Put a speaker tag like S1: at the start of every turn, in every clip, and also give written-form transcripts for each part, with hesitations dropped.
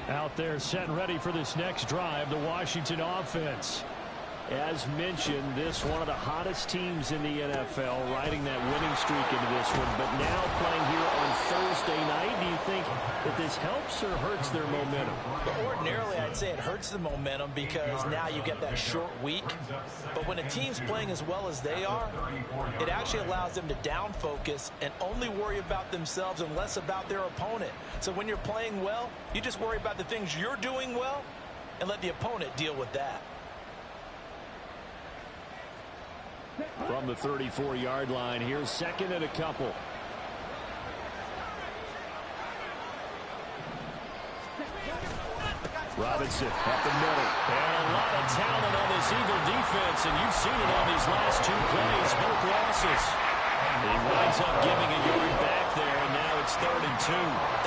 S1: Out there set and ready for this next drive, the Washington offense. As mentioned, this one of the hottest teams in the NFL, riding that winning streak into this one. But now playing here on Thursday night, do you think that this helps or hurts their momentum?
S2: Well, ordinarily, I'd say it hurts the momentum because now you get that short week. But when a team's playing as well as they are, it actually allows them to down focus and only worry about themselves and less about their opponent. So when you're playing well, you just worry about the things you're doing well and let the opponent deal with that.
S1: From the 34-yard line, here's second and a couple. Robinson up the middle. And a lot of talent on this Eagle defense, and you've seen it on these last two plays, both losses. He winds up giving a yard back there, and now it's 3rd and 2.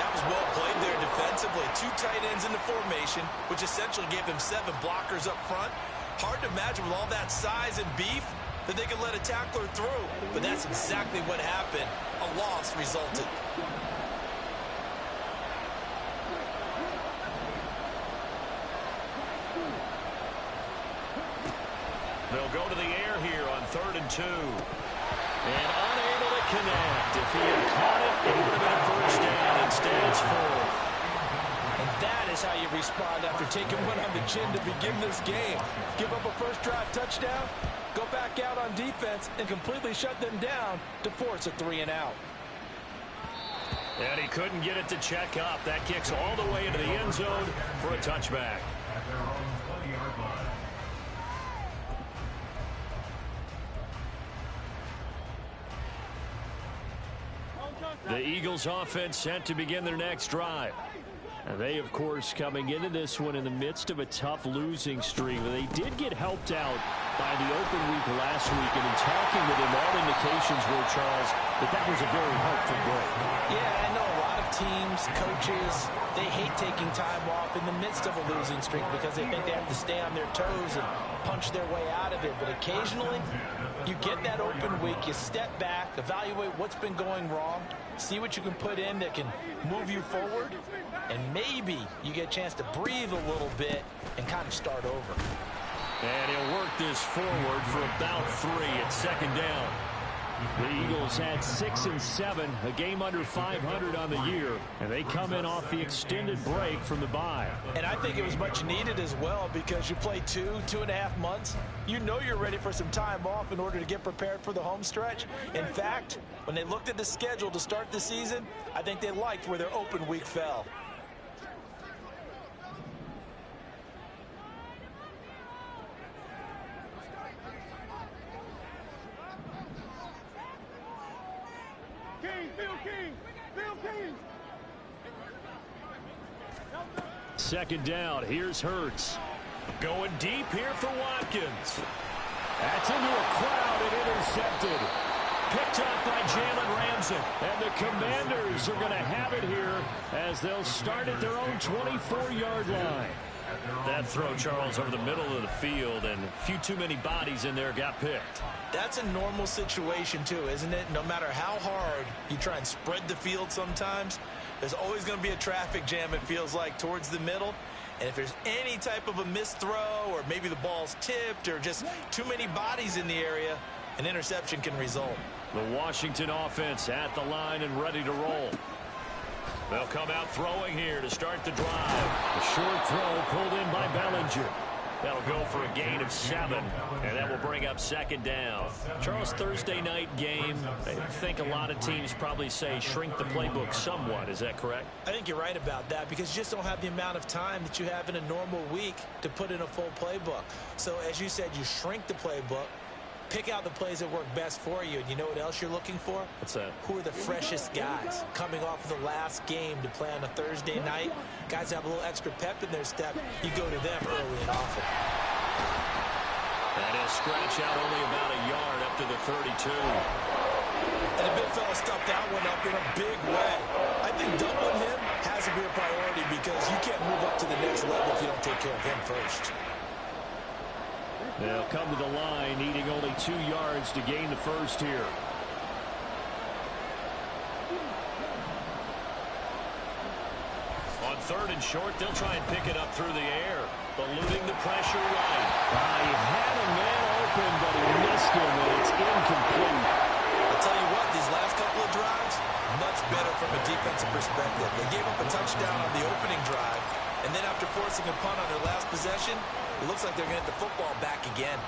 S2: That was well played there defensively. 2 tight ends in the formation, which essentially gave them 7 blockers up front. Hard to imagine with all that size and beef that they could let a tackler through. But that's exactly what happened. A loss resulted.
S1: They'll go to the air here on 3rd and 2. And unable to connect. If he had caught it, it would have been a first down. Instead, it's 4th.
S2: And that is how you respond after taking one on the chin to begin this game. Give up a first drive touchdown, go back out on defense, and completely shut them down to force a 3-and-out.
S1: And he couldn't get it to check up. That kicks all the way into the end zone for a touchback. The Eagles offense set to begin their next drive. And they, of course, coming into this one in the midst of a tough losing streak. They did get helped out by the open week last week. And in talking with him, all indications were, Charles, that was a very helpful break.
S2: Yeah, I know a lot of teams, coaches, they hate taking time off in the midst of a losing streak because they think they have to stay on their toes and punch their way out of it. But occasionally, you get that open week, you step back, evaluate what's been going wrong, see what you can put in that can move you forward, and maybe you get a chance to breathe a little bit and kind of start over.
S1: And he'll work this forward for about 3 at 2nd down. The Eagles had 6 and 7, a game under 500 on the year, and they come in off the extended break from the bye.
S2: And I think it was much needed as well because you play 2.5 months. You know you're ready for some time off in order to get prepared for the home stretch. In fact, when they looked at the schedule to start the season, I think they liked where their open week fell.
S1: Second down, here's Hurts. Going deep here for Watkins. That's into a crowd and intercepted. Picked up by Jalen Ramsey. And the Commanders are going to have it here as they'll start at their own 24-yard line. That throw, Charles, over the middle of the field, and a few too many bodies in there got picked.
S2: That's a normal situation, too, isn't it? No matter how hard you try and spread the field sometimes, there's always going to be a traffic jam, it feels like, towards the middle. And if there's any type of a missed throw or maybe the ball's tipped or just too many bodies in the area, an interception can result.
S1: The Washington offense at the line and ready to roll. They'll come out throwing here to start the drive. A short throw pulled in by Bellinger. That'll go for a gain of 7, and that will bring up 2nd down. Charles, Thursday night game, I think a lot of teams probably say shrink the playbook somewhat. Is that correct?
S2: I think you're right about that because you just don't have the amount of time that you have in a normal week to put in a full playbook. So as you said, you shrink the playbook, pick out the plays that work best for you. And you know what else you're looking for?
S1: What's that?
S2: Who are the freshest guys coming off of the last game to play on a Thursday night? Guys have a little extra pep in their step. You go to them early and often.
S1: That is stretch out only about a yard up to the 32.
S2: And the big fella stuffed that one up in a big way. I think doubling him has to be a priority because you can't move up to the next level if you don't take care of him first.
S1: They'll come to the line, needing only 2 yards to gain the first here. On 3rd and short. They'll try and pick it up through the air, eluding the pressure right. He had a man open, but he missed him, and it's incomplete.
S2: I'll tell you what, these last couple of drives, much better from a defensive perspective. They gave up a touchdown on the opening drive, and then after forcing a punt on their last possession, it looks like they're going to get the football back again.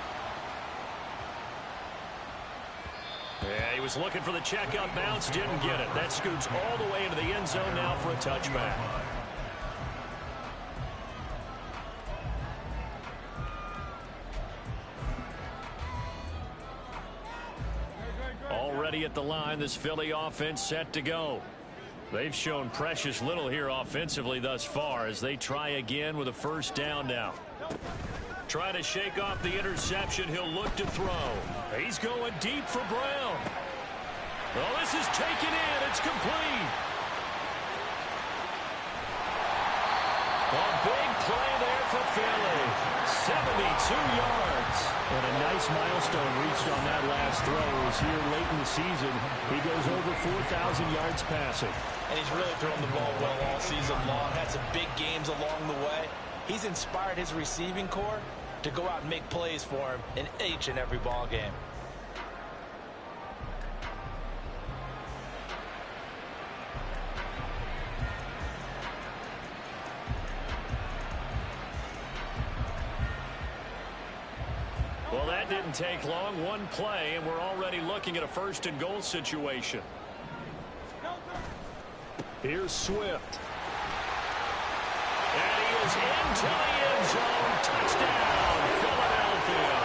S1: Yeah, he was looking for the checkout bounce, didn't get it. That scoots all the way into the end zone now for a touchback. Already at the line, this Philly offense set to go. They've shown precious little here offensively thus far as they try again with a 1st down now. Try to shake off the interception. He'll look to throw. He's going deep for Brown. Oh, this is taken in. It's complete. A big play there for Philly. 72 yards. And a nice milestone reached on that last throw as here late in the season. He goes over 4,000 yards passing.
S2: And he's really thrown the ball well all season long. Had some big games along the way. He's inspired his receiving corps to go out and make plays for him in each and every ball game.
S1: Well, that didn't take long. One play, and we're already looking at a 1st and goal situation. Here's Swift. And he is into the end zone. Touchdown, Philadelphia.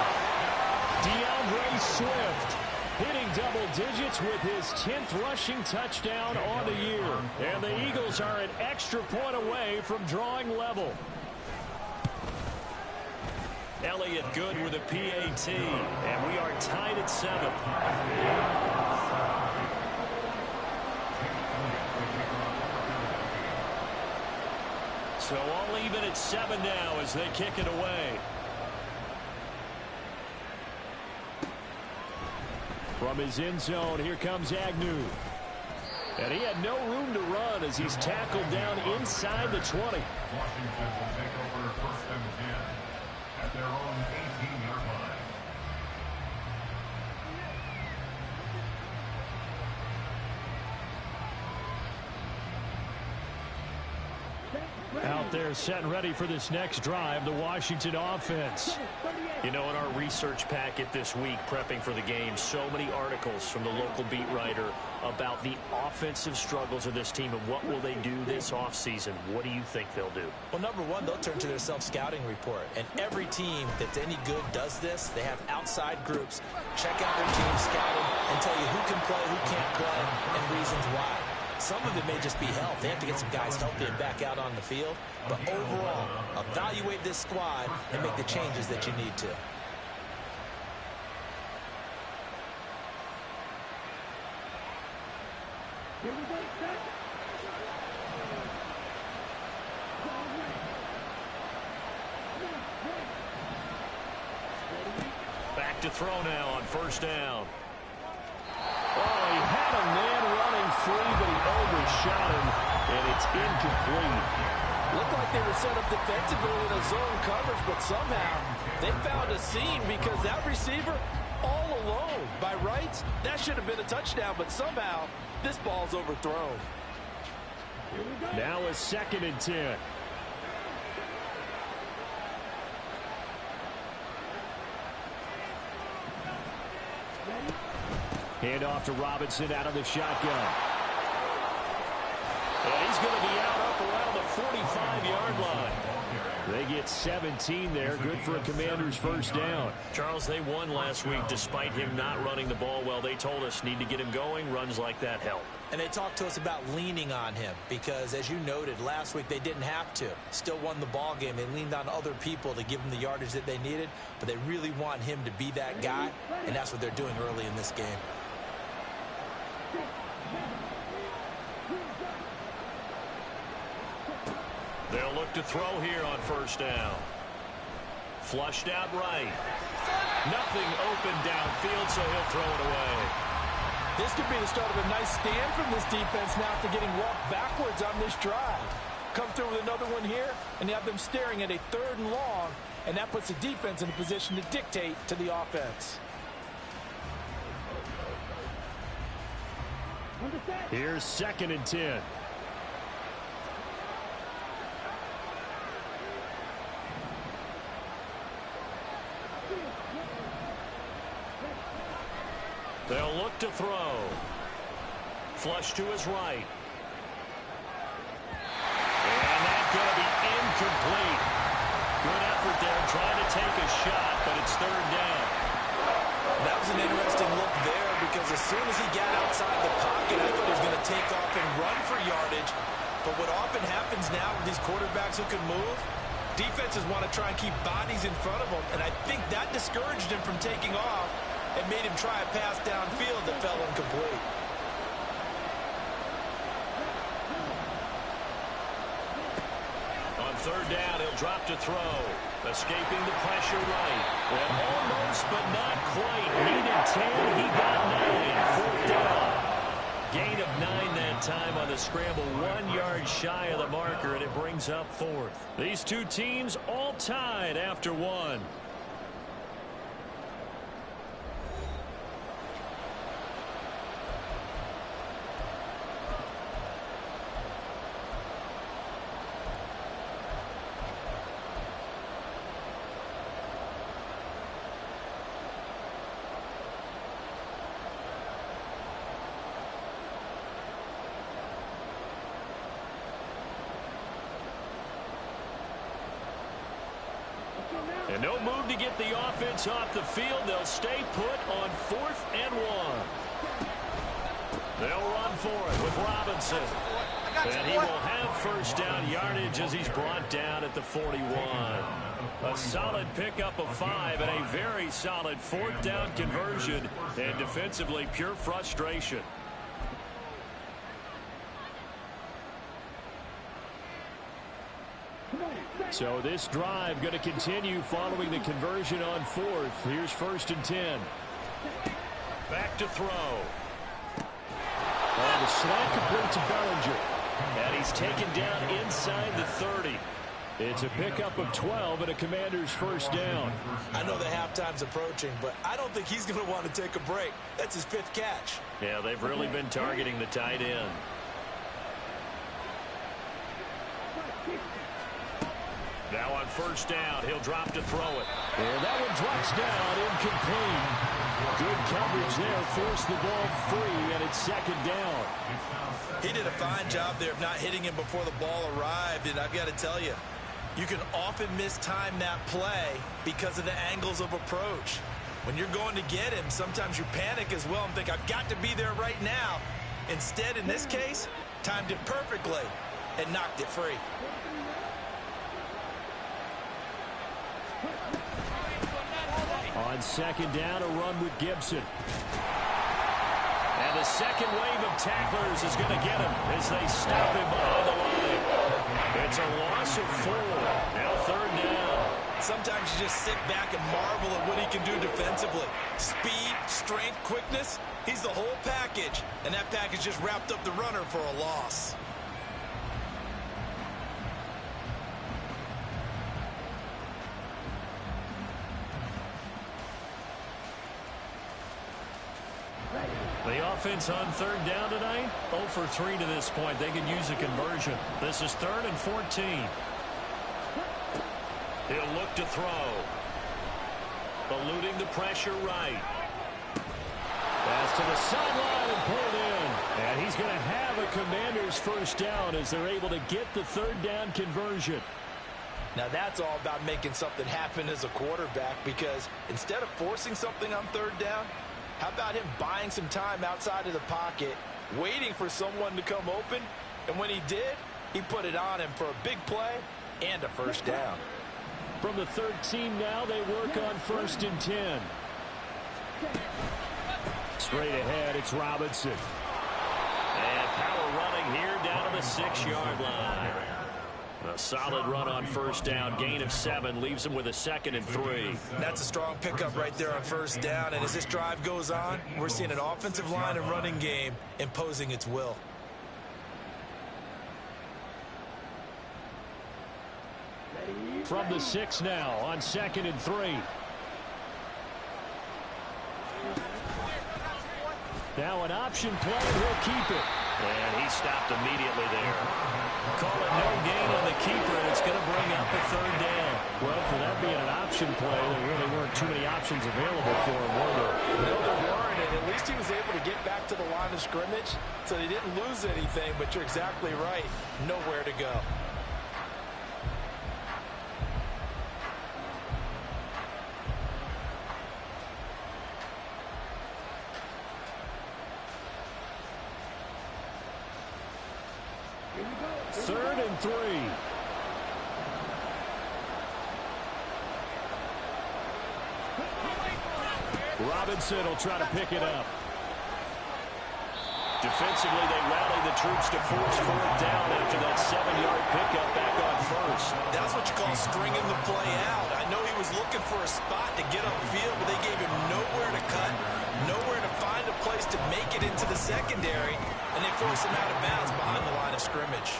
S1: DeAndre Swift hitting double digits with his 10th rushing touchdown on the year. And the Eagles are an extra point away from drawing level. Elliott good with a PAT, and we are tied at 7. So all even at 7 now as they kick it away. From his end zone, here comes Agnew. And he had no room to run as he's tackled down inside the 20.
S3: Washington will take over 1st and 10 at their own 18-yard line.
S1: Out there set and ready for this next drive, the Washington offense. You know, in our research packet this week, prepping for the game, so many articles from the local beat writer about the offensive struggles of this team and what will they do this offseason. What do you think they'll do?
S2: Well, number one, they'll turn to their self-scouting report. And every team that's any good does this. They have outside groups check out their team, scout them, and tell you who can play, who can't play, and reasons why. Some of it may just be health. They have to get some guys healthy and back out on the field. But overall, evaluate this squad and make the changes that you need to.
S1: Back to throw now on 1st down. Oh, he had a man running free, but he overshot him, and it's incomplete.
S4: Looked like they were set up defensively in a zone coverage, but somehow they found a seam because that receiver all alone. By rights, that should have been a touchdown, but somehow this ball's overthrown.
S1: Now a 2nd and 10. Hand off to Robinson out of the shotgun. And he's going to be out up around the 45-yard line. They get 17 there. Good for a Commander's 1st down. Charles, they won last week despite him not running the ball well. They told us need to get him going. Runs like that help.
S2: And they talked to us about leaning on him because, as you noted, last week they didn't have to. Still won the ball game. They leaned on other people to give them the yardage that they needed, but they really want him to be that guy, and that's what they're doing early in this game.
S1: They'll look to throw here on 1st down. Flushed out right. Nothing open downfield, so he'll throw it away.
S4: This could be the start of a nice stand from this defense now after getting walked backwards on this drive. come through with another one here, and you have them staring at a 3rd and long, and that puts the defense in a position to dictate to the offense.
S1: Here's 2nd and 10. They'll look to throw. Flush to his right. And that's going to be incomplete. Good effort there trying to take a shot, but it's 3rd down.
S4: That was an interesting look there because as soon as he got outside the pocket, I thought he was going to take off and run for yardage. But what often happens now with these quarterbacks who can move, defenses want to try and keep bodies in front of them, and I think that discouraged him from taking off and made him try a pass downfield that fell incomplete.
S1: On 3rd down, he'll drop to throw. Escaping the pressure right. And almost, but not quite. Needed 10. He got 9. 4th down. Gain of 9 that time on the scramble. 1 yard shy of the marker, and it brings up 4th. These two teams all tied after 1. And no move to get the offense off the field. They'll stay put on 4th and 1. They'll run for it with Robinson. And he will have 1st down yardage as he's brought down at the 41. A solid pickup of 5 and a very solid 4th down conversion. And defensively, pure frustration. So this drive going to continue following the conversion on 4th. Here's 1st and 10. Back to throw. And the slant complete to Bellinger. And he's taken down inside the 30. It's a pickup of 12 and a Commander's 1st down.
S4: I know the halftime's approaching, but I don't think he's going to want to take a break. That's his 5th catch.
S1: Yeah, they've really been targeting the tight end. Now on 1st down, he'll drop to throw it. And that one drops down, incomplete. Good coverage there, forced the ball free, and it's 2nd down.
S4: He did a fine job there of not hitting him before the ball arrived, and I've got to tell you, you can often mistime that play because of the angles of approach. When you're going to get him, sometimes you panic as well and think, I've got to be there right now. Instead, in this case, timed it perfectly and knocked it free.
S1: On 2nd down, a run with Gibson. And the second wave of tacklers is going to get him as they stop him behind the line. It's a loss of 4. Now 3rd down.
S4: Sometimes you just sit back and marvel at what he can do defensively. Speed, strength, quickness, he's the whole package. And that package just wrapped up the runner for a loss.
S1: The offense on 3rd down tonight, 0 for 3 to this point. They could use a conversion. This is 3rd and 14. He'll look to throw. Eluding the pressure right. Pass to the sideline and pulled in. And he's going to have a Commander's 1st down as they're able to get the 3rd down conversion.
S4: Now that's all about making something happen as a quarterback, because instead of forcing something on 3rd down, how about him buying some time outside of the pocket, waiting for someone to come open, and when he did, he put it on him for a big play and a 1st down.
S1: From the 13 now, they work on 1st and 10. Straight ahead, it's Robinson. And power running here down to the 6-yard line. A solid run on 1st down. Gain of 7 leaves him with a 2nd and 3.
S4: That's a strong pickup right there on 1st down. And as this drive goes on, we're seeing an offensive line and running game imposing its will.
S1: from the 6 now on 2nd and 3. Now an option play, and he'll keep it.
S5: And he stopped immediately there. Call it no gain on the keeper, and it's going to bring up the 3rd down.
S1: Well, for that being an option play, there really weren't too many options available for him, were there?
S4: No, there weren't, and at least he was able to get back to the line of scrimmage, so he didn't lose anything, but you're exactly right. Nowhere to go.
S1: Third and 3. Robinson will try to pick it up.
S5: Defensively, they rallied the troops to force 4th down after that 7-yard pickup back on 1st.
S2: That's what you call stringing the play out. I know he was looking for a spot to get upfield, but they gave him nowhere to cut, nowhere to find a place to make it into the secondary, and they forced him out of bounds behind the line of scrimmage.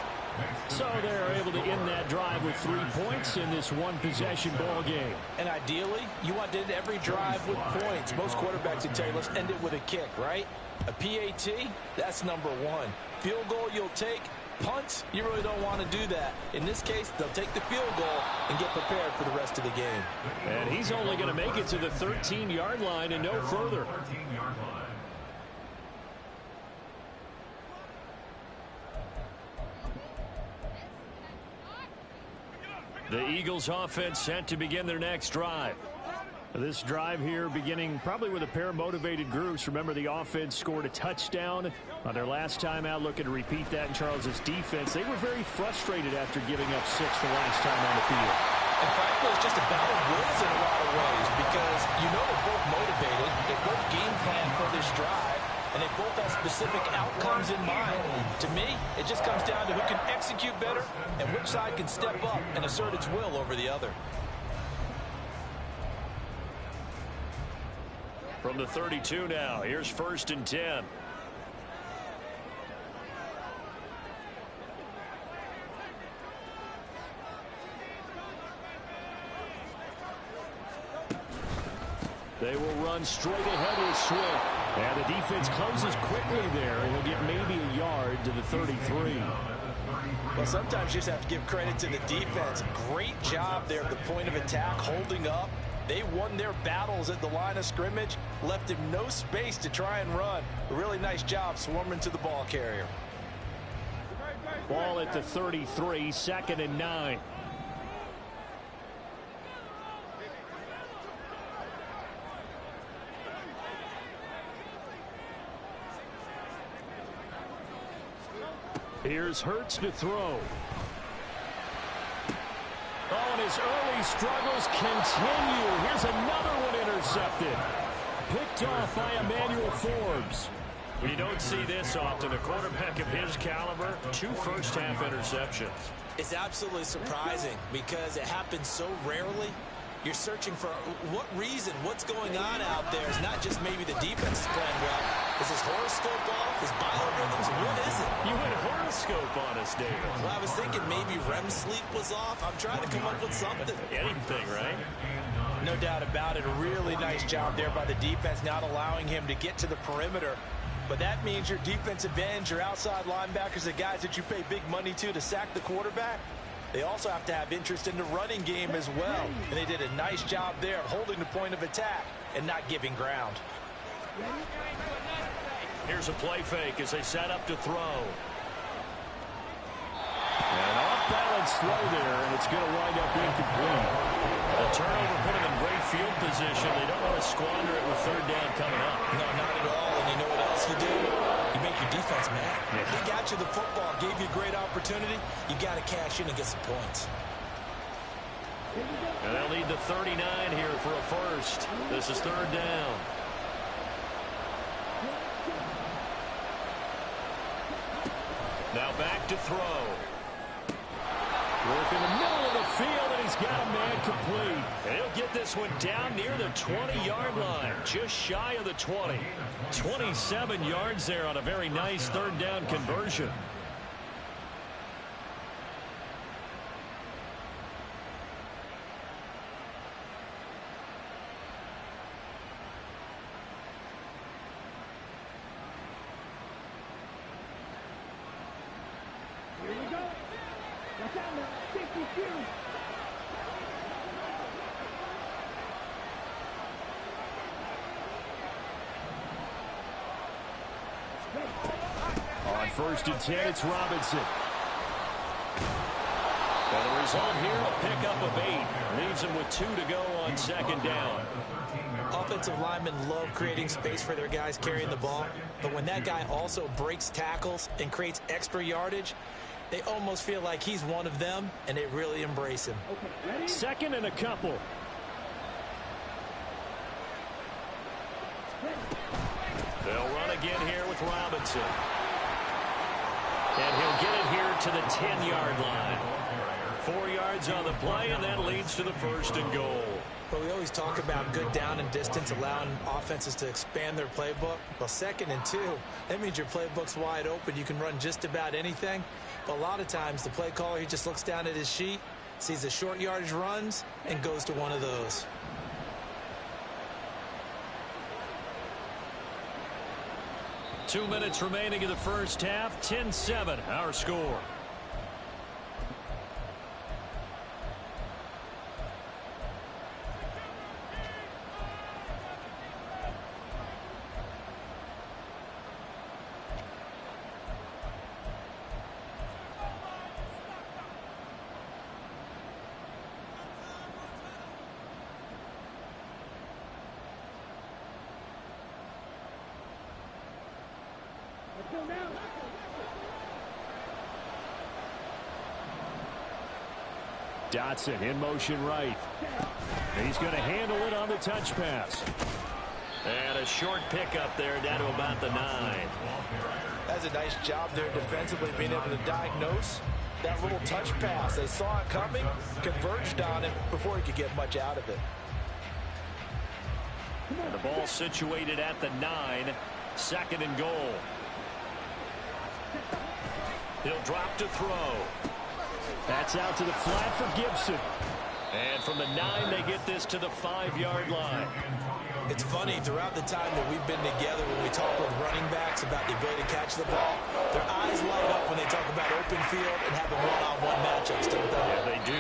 S1: So they're able to end that drive with 3 points in this one-possession ball game.
S4: And ideally, you want to end every drive with points. Most quarterbacks would tell you, let's end it with a kick, right? A PAT, that's number 1. Field goal you'll take. Punts, you really don't want to do that. In this case, they'll take the field goal and get prepared for the rest of the game.
S1: And he's only going to make it to the 13-yard line and no further.
S3: 13-yard line.
S1: The Eagles offense set to begin their next drive. This drive here beginning probably with a pair of motivated groups. Remember, the offense scored a touchdown on their last time out, looking to repeat that in Charles's defense. They were very frustrated after giving up 6 the last time on the field.
S4: And frankly, it's just a battle of wills in a lot of ways because you know they're both motivated. They both game plan for this drive, and they both have specific outcomes in mind. To me, it just comes down to who can execute better and which side can step up and assert its will over the other.
S5: From the 32 now, here's 1st and 10.
S1: They will run straight ahead with Swift. And the defense closes quickly there, and he'll get maybe a yard to the 33.
S4: Well, sometimes you just have to give credit to the defense. Great job there at the point of attack, holding up. They won their battles at the line of scrimmage, left him no space to try and run. A really nice job swarming to the ball carrier.
S1: Ball at the 33, 2nd and 9. Here's Hurts to throw. Oh, and his early struggles continue. Here's another one intercepted. Picked off by Emmanuel Forbes.
S5: Well, you don't see this often. A quarterback of his caliber, 2 first-half interceptions.
S2: It's absolutely surprising because it happens so rarely. You're searching for what reason, what's going on out there. It's not just maybe the defense is playing well. Is his horoscope off? His biorhythms? What is it?
S5: You went horoscope on us, David.
S2: Well, I was thinking maybe REM sleep was off. I'm trying to come up with something.
S5: Anything, right?
S4: No doubt about it. A really nice job there by the defense, not allowing him to get to the perimeter. But that means your defensive ends, your outside linebackers, the guys that you pay big money to sack the quarterback, they also have to have interest in the running game as well. And they did a nice job there of holding the point of attack and not giving ground.
S5: Here's a play fake as they set up to throw.
S1: An off-balance throw there, and it's going to wind up incomplete.
S5: The turnover put them in great field position. They don't want to squander it with 3rd down coming up.
S2: No, not at all. And you know what else you do? You make your defense mad. Yeah. They got you the football, gave you a great opportunity. You got to cash in and get some points.
S5: And they'll need the 39 here for a first. This is 3rd down. Now back to throw.
S1: Work in the middle of the field, and he's got a man complete.
S5: And he'll get this one down near the 20-yard line, just shy of the 20. 27 yards there on a very nice 3rd down conversion.
S1: On 1st and 10, it's Robinson. And the result here, a pickup of 8. Leaves him with 2 to go on 2nd down.
S2: Offensive linemen love creating space for their guys carrying the ball, but when that guy also breaks tackles and creates extra yardage, they almost feel like he's one of them, and they really embrace him.
S1: 2nd and a couple. They'll run again here with Robinson. And he'll get it here to the 10-yard line. 4 yards on the play, and that leads to the 1st and goal.
S2: But we always talk about good down and distance, allowing offenses to expand their playbook. Well, 2nd and 2, that means your playbook's wide open. You can run just about anything. But a lot of times, the play caller, he just looks down at his sheet, sees the short yardage runs, and goes to one of those.
S1: Two minutes remaining in the first half. 10-7, our score. Dotson in motion right. He's going to handle it on the touch pass. And a short pickup there down to about the 9.
S2: That's a nice job there defensively, being able to diagnose that little touch pass. They saw it coming, converged on it before he could get much out of it.
S1: And the ball situated at the 9. 2nd and goal. He'll drop to throw. That's out to the flat for Gibson. And from the 9, they get this to the 5-yard line.
S2: It's funny, throughout the time that we've been together, when we talk with running backs about the ability to catch the ball, their eyes light up when they talk about open field and having one-on-one matchups, don't they?
S1: Yeah, they do.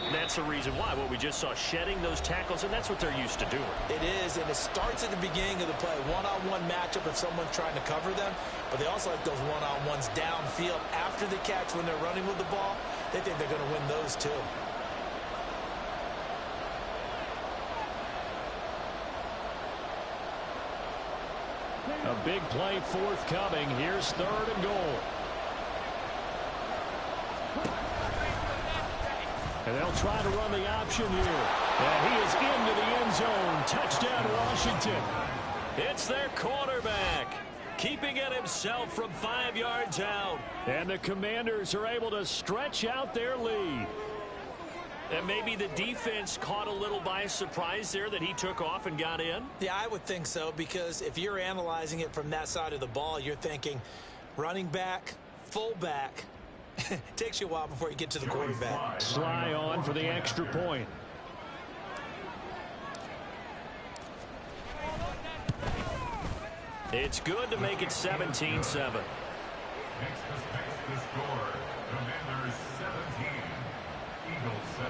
S1: And that's the reason why. Well, we just saw shedding those tackles, and that's what they're used to doing.
S2: It is, and it starts at the beginning of the play. One-on-one matchup if someone's trying to cover them, but they also like those one-on-ones downfield after the catch when they're running with the ball. They think they're going to win those, too.
S1: A big play forthcoming. Here's 3rd and goal. And they'll try to run the option here. And he is into the end zone. Touchdown, Washington. It's their quarterback, keeping it himself from 5 yards out. And the Commanders are able to stretch out their lead. And maybe the defense caught a little by surprise there that he took off and got in?
S2: Yeah, I would think so, because if you're analyzing it from that side of the ball, you're thinking running back, fullback. It takes you a while before you get to the quarterback.
S1: Sly on for the extra point. It's good to make it 17-7.
S3: Makes the score. Commanders 17, Eagles 7.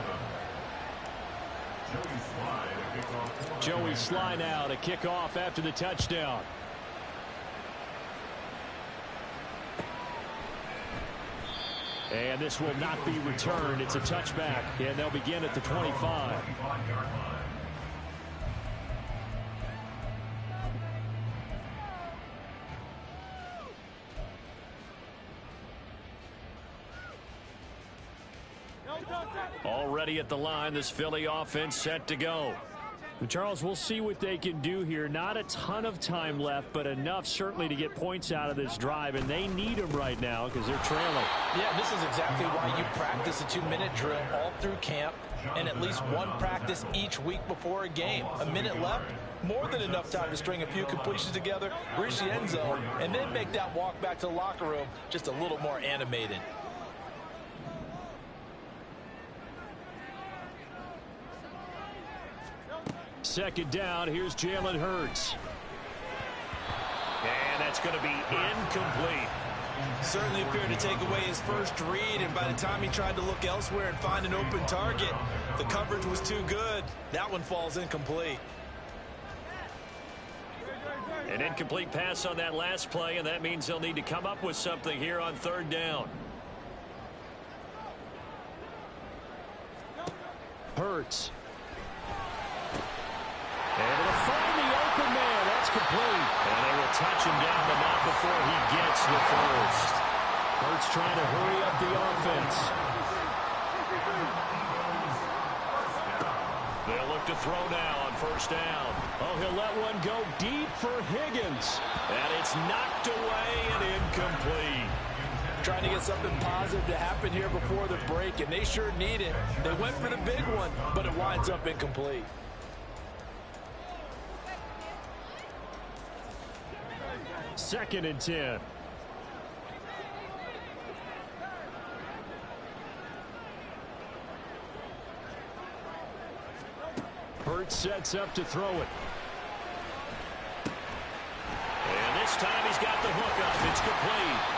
S1: Joey Sly now to kick off after the touchdown. And this will not be returned. It's a touchback, and they'll begin at the 25. Already at the line, this Philly offense set to go. And Charles, we'll see what they can do here. Not a ton of time left, but enough certainly to get points out of this drive, and they need them right now because they're trailing.
S2: Yeah, this is exactly why you practice a 2-minute drill all through camp and at least one practice each week before a game. A minute left, more than enough time to string a few completions together, reach the end zone, and then make that walk back to the locker room just a little more animated.
S1: Second down, here's Jalen Hurts. And that's going to be incomplete.
S2: Certainly appeared to take away his first read, and by the time he tried to look elsewhere and find an open target, the coverage was too good. That one falls incomplete.
S5: An incomplete pass on that last play, and that means they'll need to come up with something here on third down.
S1: Hurts. Able to find the open man. That's complete.
S5: And they will touch him down, but not before he gets the first.
S1: Hurts trying to hurry up the offense.
S5: They'll look to throw now on first down.
S1: Oh, he'll let one go deep for Higgins.
S5: And it's knocked away and incomplete.
S4: Trying to get something positive to happen here before the break, and they sure need it. They went for the big one, but it winds up incomplete.
S1: Second and 10. Hurts sets up to throw it.
S5: And this time he's got the hook up. It's complete.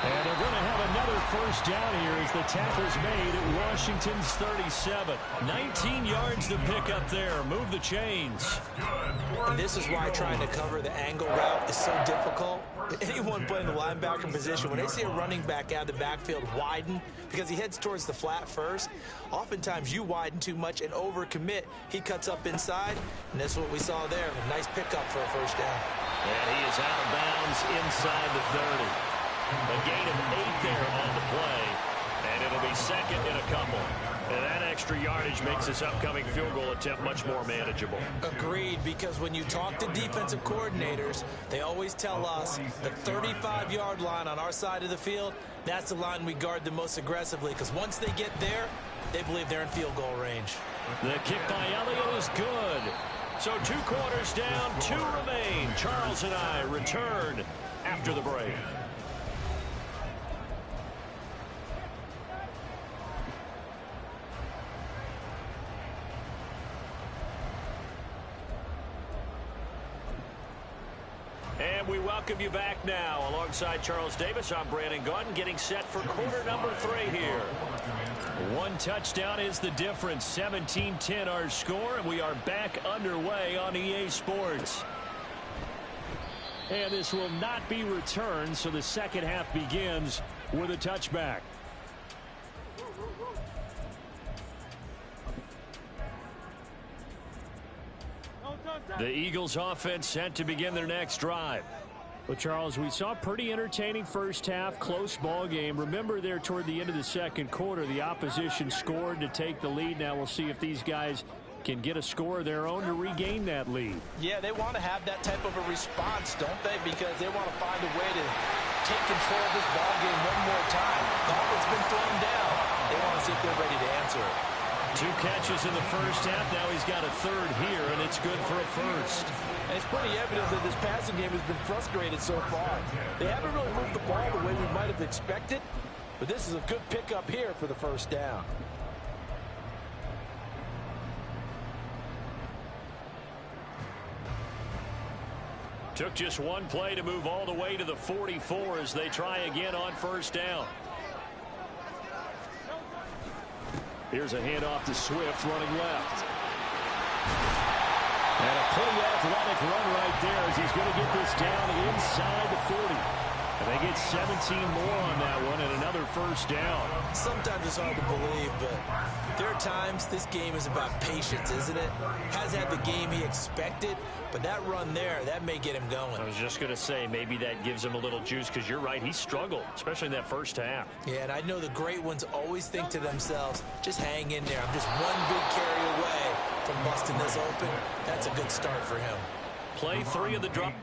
S1: And they're going to have another first down here as the tackle's made at Washington's 37. 19 yards to pick up there. Move the chains.
S2: And this is why trying to cover the angle route is so difficult. Anyone playing the linebacker position, when they see a running back out of the backfield widen because he heads towards the flat first, oftentimes you widen too much and overcommit. He cuts up inside, and that's what we saw there. A nice pickup for a first down.
S5: And he is out of bounds inside the 30. A gain of 8 there on the play, and it'll be second in a couple. And that extra yardage makes this upcoming field goal attempt much more manageable.
S2: Agreed, because when you talk to defensive coordinators, they always tell us the 35-yard line on our side of the field, that's the line we guard the most aggressively, because once they get there, they believe they're in field goal range.
S5: The kick by Elliott is good. So 2 quarters down, 2 remain. Charles and I return after the break. And we welcome you back now. Alongside Charles Davis, I'm Brandon Gaudin, getting set for quarter number 3 here.
S1: 1 touchdown is the difference. 17-10 our score, and we are back underway on EA Sports. And this will not be returned, so the second half begins with a touchback. The Eagles offense set to begin their next drive. Well, Charles, we saw a pretty entertaining first half, close ball game. Remember there toward the end of the second quarter, the opposition scored to take the lead. Now we'll see if these guys can get a score of their own to regain that lead.
S4: Yeah, they want to have that type of a response, don't they? Because they want to find a way to take control of this ball game one more time. Gauntlet's been thrown down. They want to see if they're ready to answer it.
S1: 2 catches in the first half. Now he's got a third here, and it's good for a first.
S4: And it's pretty evident that this passing game has been frustrated so far. They haven't really moved the ball the way we might have expected, but this is a good pickup here for the first down.
S5: Took just 1 play to move all the way to the 44 as they try again on first down.
S1: Here's a handoff to Swift running left. And a pretty athletic run right there as he's going to get this down inside the 40. And they get 17 more on that one and another first down.
S2: Sometimes it's hard to believe, but there are times this game is about patience, isn't it? Has had the game he expected, but that run there, that may get him going.
S5: I was just going to say, maybe that gives him a little juice, because you're right, he struggled, especially in that first half.
S2: Yeah, and I know the great ones always think to themselves, just hang in there. I'm just one big carry away from busting this open. That's a good start for him.
S5: Play 3 of the drop.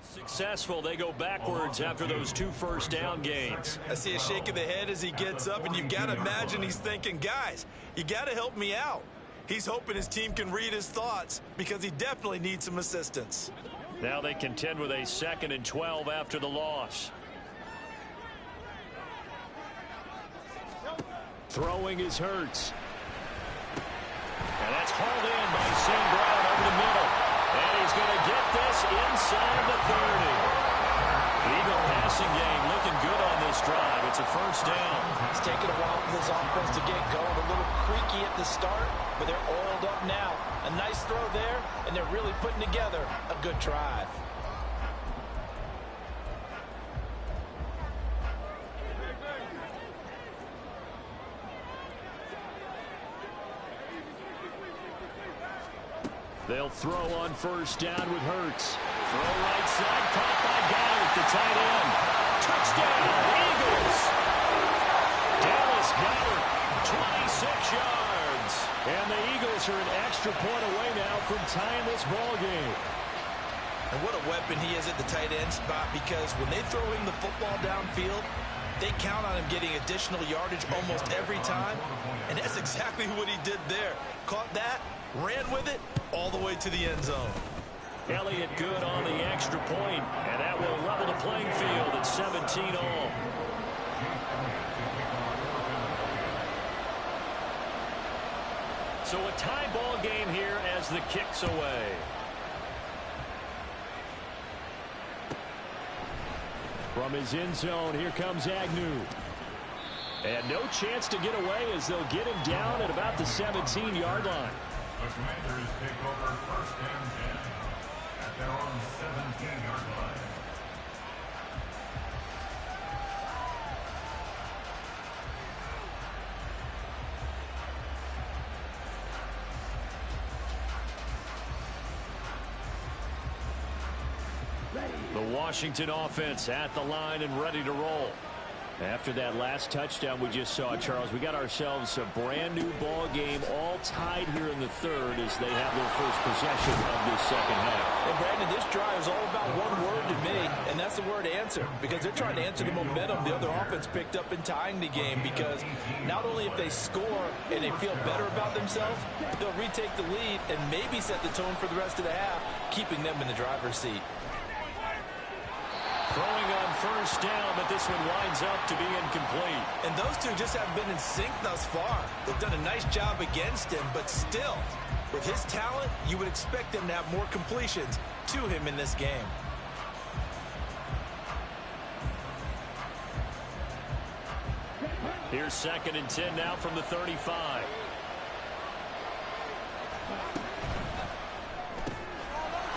S5: Successful. They go backwards after those 2 first down gains.
S6: I see a shake of the head as he gets up, and you've got to imagine he's thinking, guys, you got to help me out. He's hoping his team can read his thoughts because he definitely needs some assistance.
S5: Now they contend with a 2nd and 12 after the loss.
S1: Throwing is Hurts.
S5: And that's hauled in by St. Brown over the middle. And he's going to get this inside the 30. The Eagle passing game looking good on this drive. It's a first down.
S2: It's taken a while for this offense to get going. A little creaky at the start, but they're oiled up now. A nice throw there, and they're really putting together a good drive.
S1: They'll throw on first down with Hurts. Throw right side, caught by Goddard, the tight end. Touchdown, Eagles! Dallas Goddard, 26 yards. And the Eagles are an extra point away now from tying this ball game.
S2: And what a weapon he is at the tight end spot, because when they throw him the football downfield, they count on him getting additional yardage almost every time. And that's exactly what he did there. Caught that, ran with it, all the way to the end zone.
S5: Elliott good on the extra point, and that will level the playing field at 17 all. So a tie ball game here as the kick's away.
S1: From his end zone, here comes Agnew. And no chance to get away as they'll get him down at about the 17-yard line.
S3: The Commanders take over first and 10 at their own 17-yard line.
S1: The Washington offense at the line and ready to roll. After that last touchdown we just saw, Charles, we got ourselves a brand new ball game, all tied here in the third as they have their first possession of this second half.
S2: And Brandon, this drive is all about one word to me, and that's the word answer, because they're trying to answer the momentum the other offense picked up in tying the game, because not only if they score and they feel better about themselves, they'll retake the lead and maybe set the tone for the rest of the half, keeping them in the driver's seat.
S5: Throwing on first down, but this one winds up to be incomplete.
S2: And those two just haven't been in sync thus far. They've done a nice job against him, but still, with his talent, you would expect them to have more completions to him in this game.
S5: Here's second and 10 now from the 35.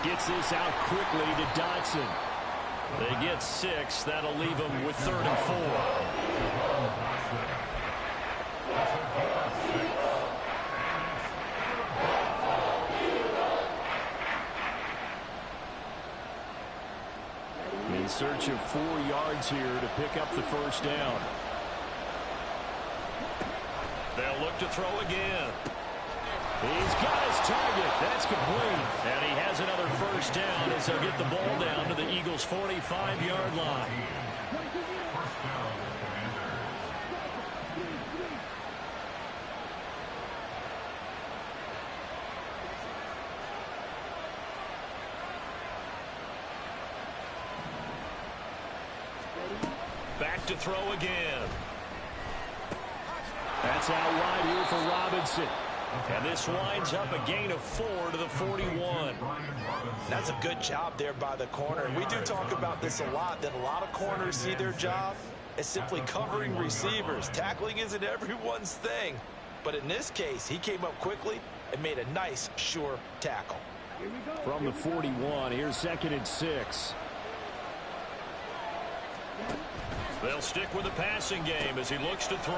S1: Gets this out quickly to Dotson.
S5: They get 6. That'll leave them with 3rd and 4.
S1: In search of 4 yards here to pick up the first down.
S5: They'll look to throw again.
S1: He's got his target. That's complete.
S5: And he has another first down as they'll get the ball down to the Eagles' 45-yard line.
S3: First down, Commanders.
S5: Back to throw again.
S1: That's out wide here for Robinson.
S5: And this winds up a gain of 4 to the 41.
S2: That's a good job there by the corner. And we do talk about this a lot, that a lot of corners see their job as simply covering receivers. Tackling isn't everyone's thing. But in this case, he came up quickly and made a nice, sure tackle.
S1: From the 41, here's second and 6.
S5: They'll stick with the passing game as he looks to throw.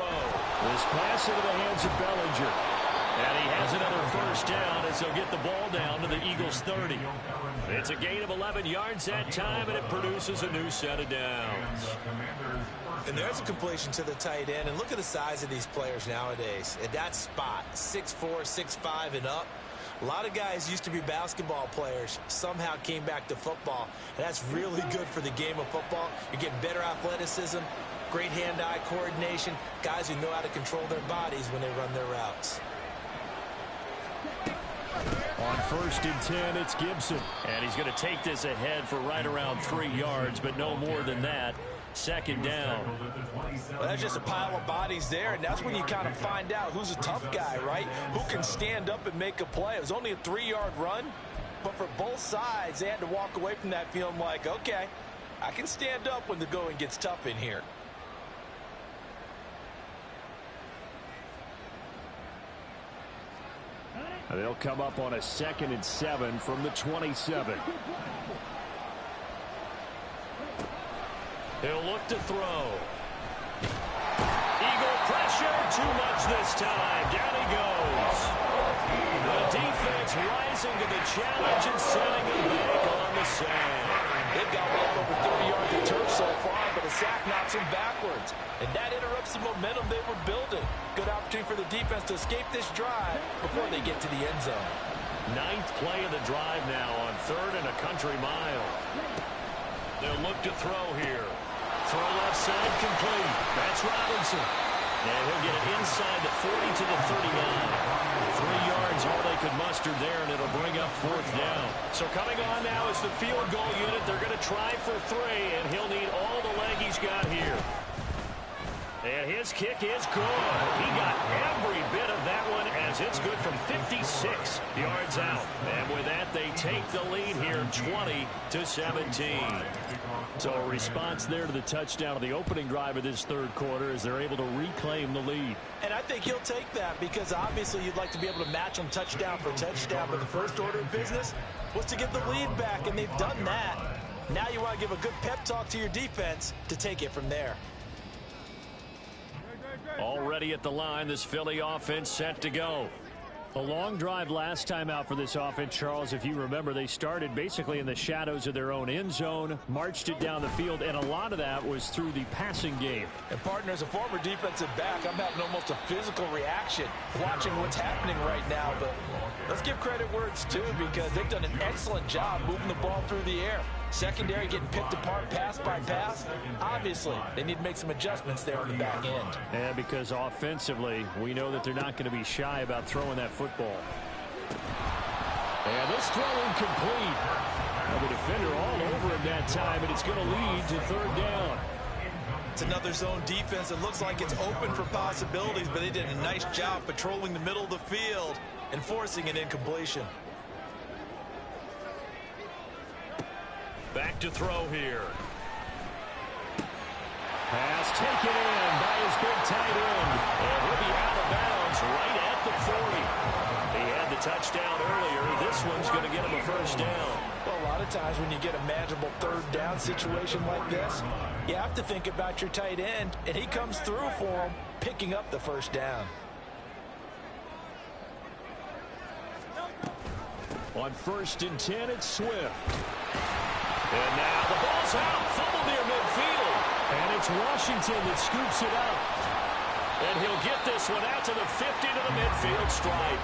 S1: This pass into the hands of Bellinger.
S5: And he has another first down as they'll get the ball down to the Eagles' 30. It's a gain of 11 yards that time, and it produces a new set of downs.
S2: And there's a completion to the tight end. And look at the size of these players nowadays. At that spot, 6'4", 6'5", and up. A lot of guys used to be basketball players, somehow came back to football. And that's really good for the game of football. You're getting better athleticism, great hand-eye coordination, guys who know how to control their bodies when they run their routes.
S1: On first and 10, it's Gibson.
S5: And he's going to take this ahead for right around 3 yards, but no more than that. Second down.
S2: Well, that's just a pile of bodies there, and that's when you kind of find out who's a tough guy, right? Who can stand up and make a play. It was only a 3-yard run, But for both sides, they had to walk away from that feeling like, okay, I can stand up when the going gets tough in here.
S1: They'll come up on a 2nd and 7 from the 27.
S5: He'll look to throw. Eagle pressure, too much this time. Down he goes. The defense rising to the challenge and setting a bank on the sand.
S2: They've got well over 30 yards of turf so far, but a sack knocks them backwards. And that interrupts the momentum they were building. Good opportunity for the defense to escape this drive before they get to the end zone.
S5: 9th play of the drive now on 3rd and a country mile. They'll look to throw here. Throw left side complete. That's Robinson. And he'll get it inside the 40 to the 39. 3 yards all they could muster there, and it'll bring up 4th down. So coming on now is the field goal unit. They're going to try for 3, and he'll need all the leg he's got here. And his kick is good. He got every bit of that one as it's good from 56 yards out. And with that, they take the lead here 20-17.
S1: So a response there to the touchdown of the opening drive of this 3rd quarter as they're able to reclaim the lead.
S2: And I think he'll take that because obviously you'd like to be able to match them touchdown for touchdown, but the first order of business was to get the lead back, and they've done that. Now you want to give a good pep talk to your defense to take it from there.
S1: Already at the line, this Philly offense set to go. A long drive last time out for this offense, Charles. If you remember, they started basically in the shadows of their own end zone, marched it down the field, and a lot of that was through the passing game.
S2: And partner, as a former defensive back, I'm having almost a physical reaction watching what's happening right now. But let's give credit where it's due because they've done an excellent job moving the ball through the air. Secondary getting picked apart pass by pass. Obviously, they need to make some adjustments there on the back end.
S1: And because offensively, we know that they're not going to be shy about throwing that football. And this throw incomplete. Well, the defender all over him that time, and it's going to lead to 3rd down.
S6: It's another zone defense. It looks like it's open for possibilities, but they did a nice job patrolling the middle of the field and forcing an incompletion.
S5: Back to throw here.
S1: Pass taken in by his big tight end.
S5: And he'll be out of bounds right at the 40. He had the touchdown earlier. This one's going to get him a 1st down.
S2: Well, a lot of times when you get a manageable 3rd down situation like this, you have to think about your tight end, and he comes through for him, picking up the 1st down.
S1: On 1st and 10, it's Swift.
S5: And now the ball's out. Fumble near midfield.
S1: And it's Washington that scoops it up.
S5: And he'll get this one out to the 50 to the midfield stripe.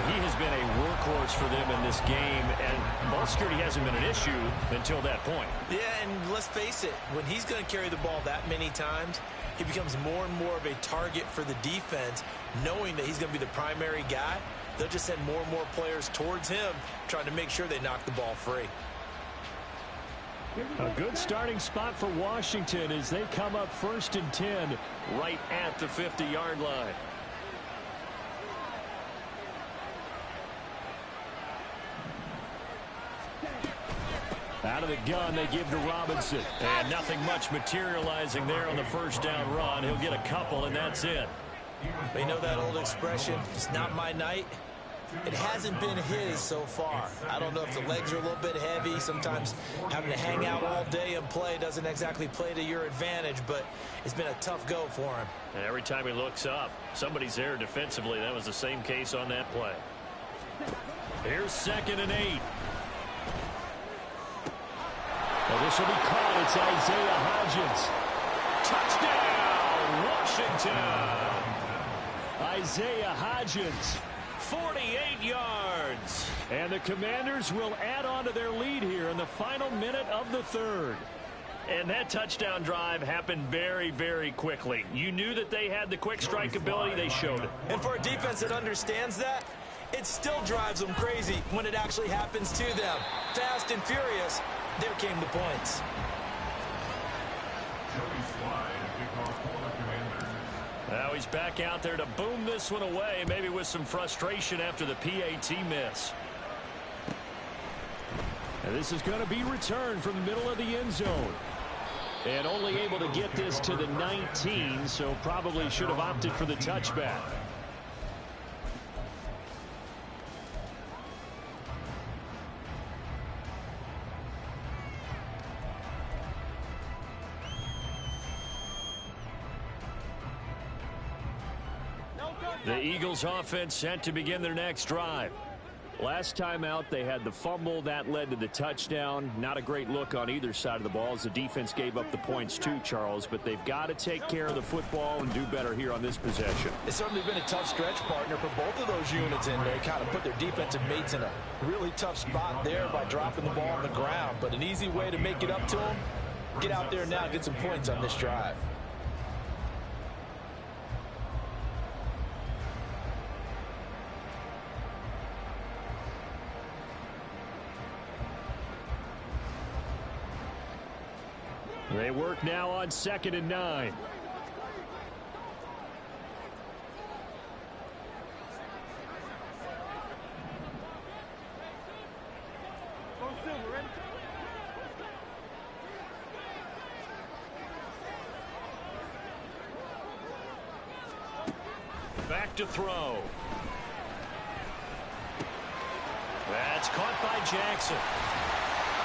S1: He has been a workhorse for them in this game, and ball security hasn't been an issue until that point.
S2: Yeah, and let's face it, when he's going to carry the ball that many times, he becomes more and more of a target for the defense, knowing that he's going to be the primary guy. They'll just send more and more players towards him, trying to make sure they knock the ball free.
S1: A good starting spot for Washington as they come up 1st and 10
S5: right at the 50-yard line.
S1: Out of the gun, they give to Robinson.
S5: And nothing much materializing there on the 1st down run. He'll get a couple, and that's it.
S2: You know that old expression, it's not my night? It hasn't been his so far. I don't know if the legs are a little bit heavy. Sometimes having to hang out all day and play doesn't exactly play to your advantage, but it's been a tough go for him.
S5: And every time he looks up, somebody's there defensively. That was the same case on that play.
S1: Here's 2nd and 8. Well, this will be caught. It's Isaiah Hodgins. Touchdown, Washington. Isaiah Hodgins.
S5: 48 yards.
S1: And the Commanders will add on to their lead here in the final minute of the 3rd.
S5: And that touchdown drive happened very, very quickly. You knew that they had the quick strike ability. They showed it.
S2: And for a defense that understands that, it still drives them crazy when it actually happens to them. Fast and furious, there came the points.
S5: Now he's back out there to boom this one away, maybe with some frustration after the PAT miss.
S1: And this is going to be returned from the middle of the end zone. And only able to get this to the 19, so probably should have opted for the touchback. The Eagles offense set to begin their next drive. Last time out, they had the fumble. That led to the touchdown. Not a great look on either side of the ball as the defense gave up the points too, Charles. But they've got to take care of the football and do better here on this possession.
S4: It's certainly been a tough stretch, partner, for both of those units, and they kind of put their defensive mates in a really tough spot there by dropping the ball on the ground. But an easy way to make it up to them, get out there now and get some points on this drive.
S1: They work now on 2nd and 9. Back to throw. That's caught by Jackson.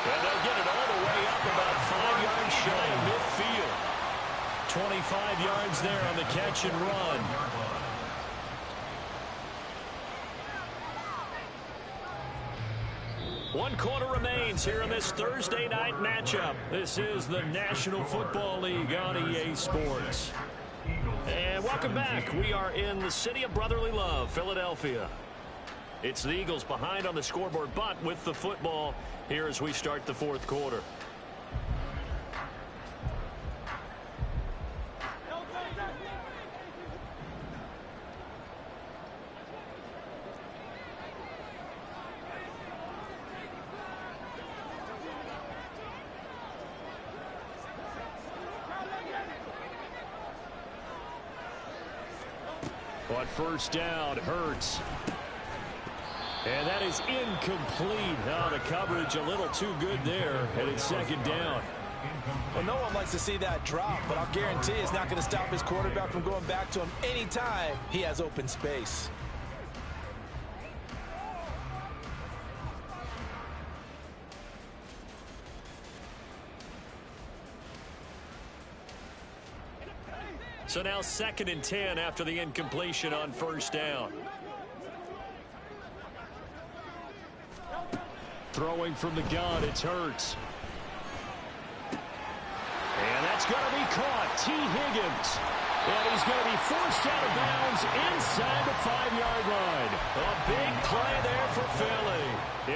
S1: And they'll get it all the way up about 5 yards shy of midfield. 25 yards there on the catch and run. One quarter remains here in this Thursday night matchup. This is the National Football League on EA Sports. And welcome back. We are in the city of brotherly love, Philadelphia. It's the Eagles behind on the scoreboard, but with the football here as we start the fourth quarter. On first down, Hurts. And that is incomplete. Oh, the coverage a little too good there, and it's 2nd down.
S4: Well, no one likes to see that drop, but I'll guarantee it's not going to stop his quarterback from going back to him anytime he has open space.
S1: So now 2nd and 10 after the incompletion on first down. Throwing from the gun, it's Hurts. And that's going to be caught. T. Higgins. And he's going to be forced out of bounds inside the 5-yard line. A big play there for Philly.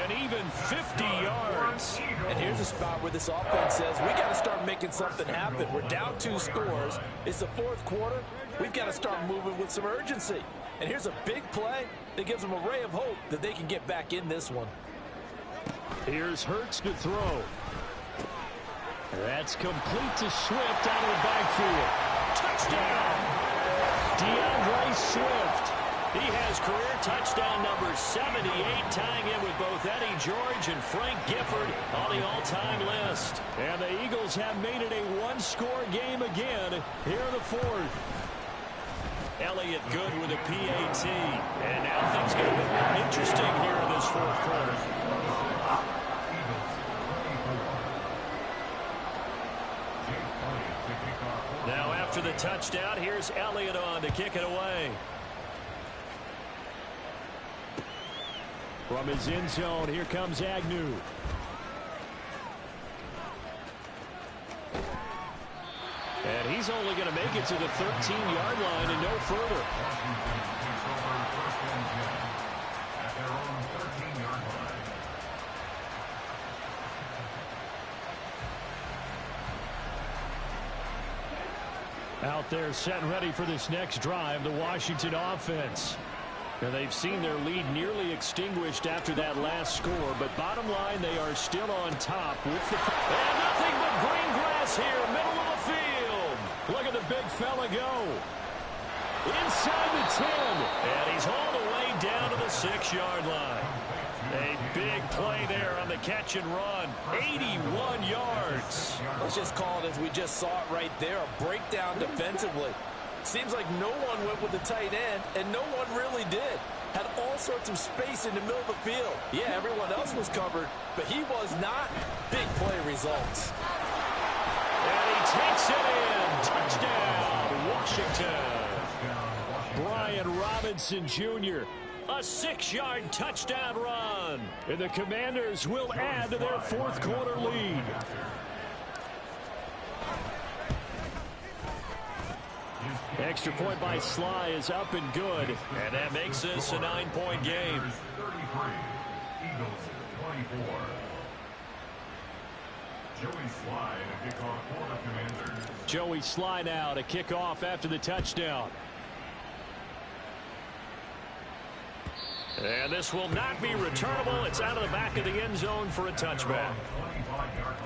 S1: And even 50 yards.
S4: And here's a spot where this offense says, we got to start making something happen. We're down 2 scores. It's the fourth quarter. We've got to start moving with some urgency. And here's a big play that gives them a ray of hope that they can get back in this one.
S1: Here's Hurts to throw. That's complete to Swift out of the backfield. Touchdown! DeAndre Swift. He has career touchdown number 78, tying in with both Eddie George and Frank Gifford on the all-time list. And the Eagles have made it a one-score game again here in the fourth. Elliott good with a PAT. And now things get a bit more interesting here in this fourth quarter. Now after the touchdown, here's Elliott on to kick it away. From his end zone, here comes Agnew. And he's only going to make it to the 13-yard line and no further. Out there set and ready for this next drive, the Washington offense. And they've seen their lead nearly extinguished after that last score, but bottom line, they are still on top with the... And nothing but green grass here, middle of the field. Look at the big fella go. Inside the 10, and he's all the way down to the 6-yard line. A big play there on the catch and run. 81 yards.
S4: Let's just call it as we just saw it right there, a breakdown defensively. Seems like no one went with the tight end, and no one really did. Had all sorts of space in the middle of the field. Yeah, everyone else was covered, but he was not. Big play results.
S1: And he takes it in. Touchdown, Washington. Brian Robinson Jr., a 6-yard touchdown run. And the Commanders will add to their fourth quarter lead. Extra point by Sly is up and good. And that makes this a 9-point game.
S3: 33, Eagles 24. Joey Sly to kick off for the Commanders.
S1: Joey Sly now to kick off after the touchdown. And this will not be returnable. It's out of the back of the end zone for a touchback.
S3: 25-yard line.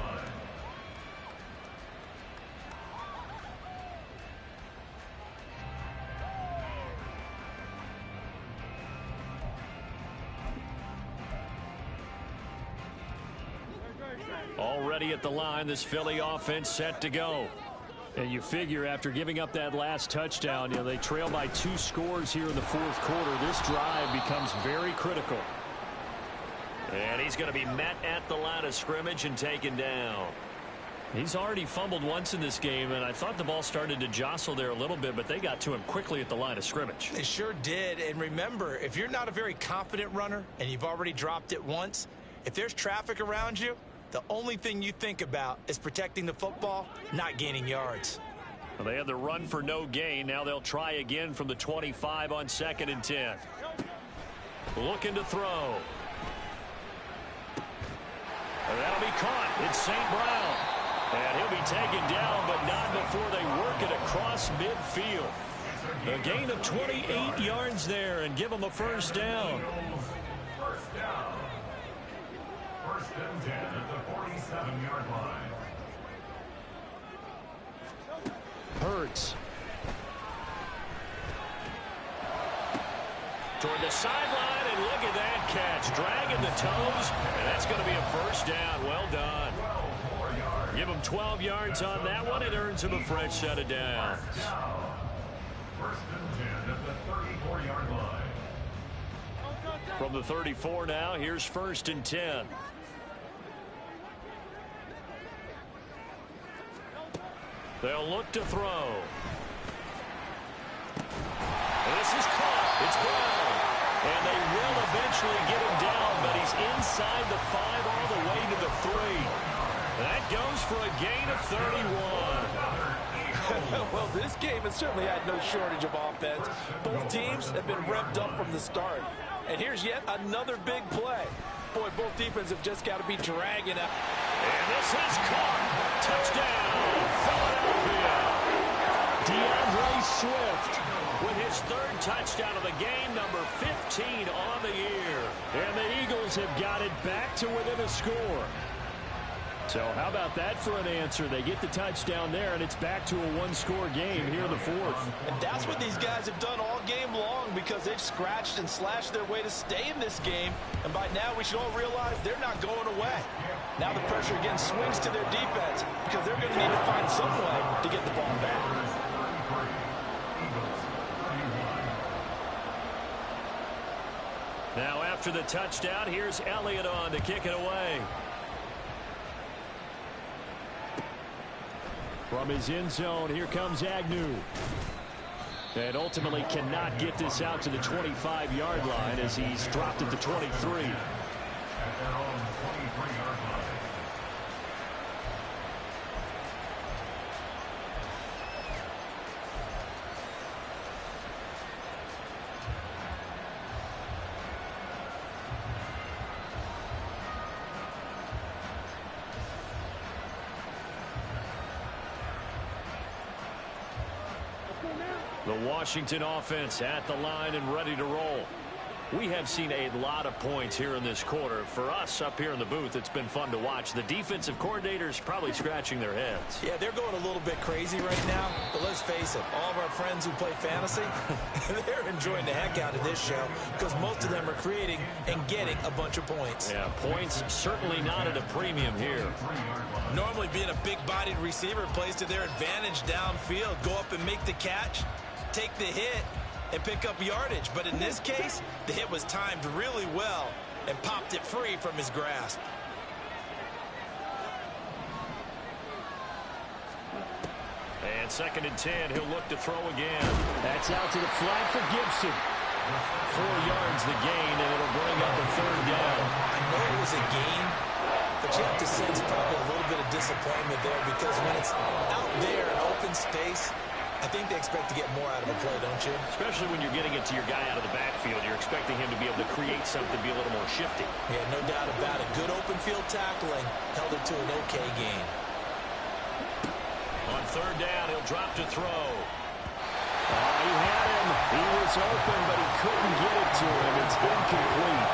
S1: Already at the line, this Philly offense set to go. And you figure after giving up that last touchdown, they trail by 2 scores here in the fourth quarter. This drive becomes very critical.
S5: And he's going to be met at the line of scrimmage and taken down.
S1: He's already fumbled once in this game, and I thought the ball started to jostle there a little bit, but they got to him quickly at the line of scrimmage.
S2: They sure did. And remember, if you're not a very confident runner and you've already dropped it once, if there's traffic around you, the only thing you think about is protecting the football, not gaining yards.
S1: Well, they had the run for no gain. Now they'll try again from the 25 on 2nd and 10. Looking to throw. And that'll be caught. It's St. Brown. And he'll be taken down, but not before they work it across midfield. A gain of 28 yards there and give them a first down.
S3: First down. First and 10 at the 47-yard line.
S1: Hurts. Toward the sideline, and look at that catch. Dragging the toes, and that's going to be a first down. Well done. Give him 12 yards on that one. It earns him a fresh set of downs.
S3: First and 10 at the 34-yard line.
S1: From the 34 now, here's 1st and 10. They'll look to throw. This is caught. It's Brown. And they will eventually get him down, but he's inside the 5 all the way to the 3. That goes for a gain of 31.
S4: Well, this game has certainly had no shortage of offense. Both teams have been revved up from the start. And here's yet another big play. Boy, both defenses have just got to be dragging up.
S1: And this is caught. Touchdown, Philadelphia. DeAndre Swift with his 3rd touchdown of the game, number 15 on the year. And the Eagles have got it back to within a score. So how about that for an answer? They get the touchdown there, and it's back to a 1-score game here in the 4th.
S2: And that's what these guys have done all game long because they've scratched and slashed their way to stay in this game. And by now, we should all realize they're not going away. Now the pressure again swings to their defense because they're going to need to find some way to get the ball back.
S1: Now after the touchdown, here's Elliott on to kick it away. From his end zone, here comes Agnew. And ultimately cannot get this out to the 25-yard line as he's dropped at the 23.
S3: At their own 23-yard line.
S1: The Washington offense at the line and ready to roll.
S5: We have seen a lot of points here in this quarter. For us up here in the booth, it's been fun to watch. The defensive coordinators probably scratching their heads.
S2: Yeah, they're going a little bit crazy right now. But let's face it, all of our friends who play fantasy, they're enjoying the heck out of this show because most of them are creating and getting a bunch of points.
S5: Yeah, points certainly not at a premium here.
S2: Normally being a big-bodied receiver plays to their advantage downfield. Go up and make the catch, take the hit, and pick up yardage. But in this case, the hit was timed really well and popped it free from his grasp.
S5: And 2nd and 10, he'll look to throw again.
S1: That's out to the flat for Gibson.
S5: 4 yards the gain, and it'll bring up a 3rd down.
S2: I know it was a gain, but you have to sense probably a little bit of disappointment there because when it's out there in open space, I think they expect to get more out of a play, don't you?
S5: Especially when you're getting it to your guy out of the backfield. You're expecting him to be able to create something, be a little more shifty.
S2: Yeah, no doubt about it. Good open field tackling held it to an okay gain.
S5: On 3rd down, he'll drop to throw.
S1: He had him. He was open, but he couldn't get it to him. It's incomplete.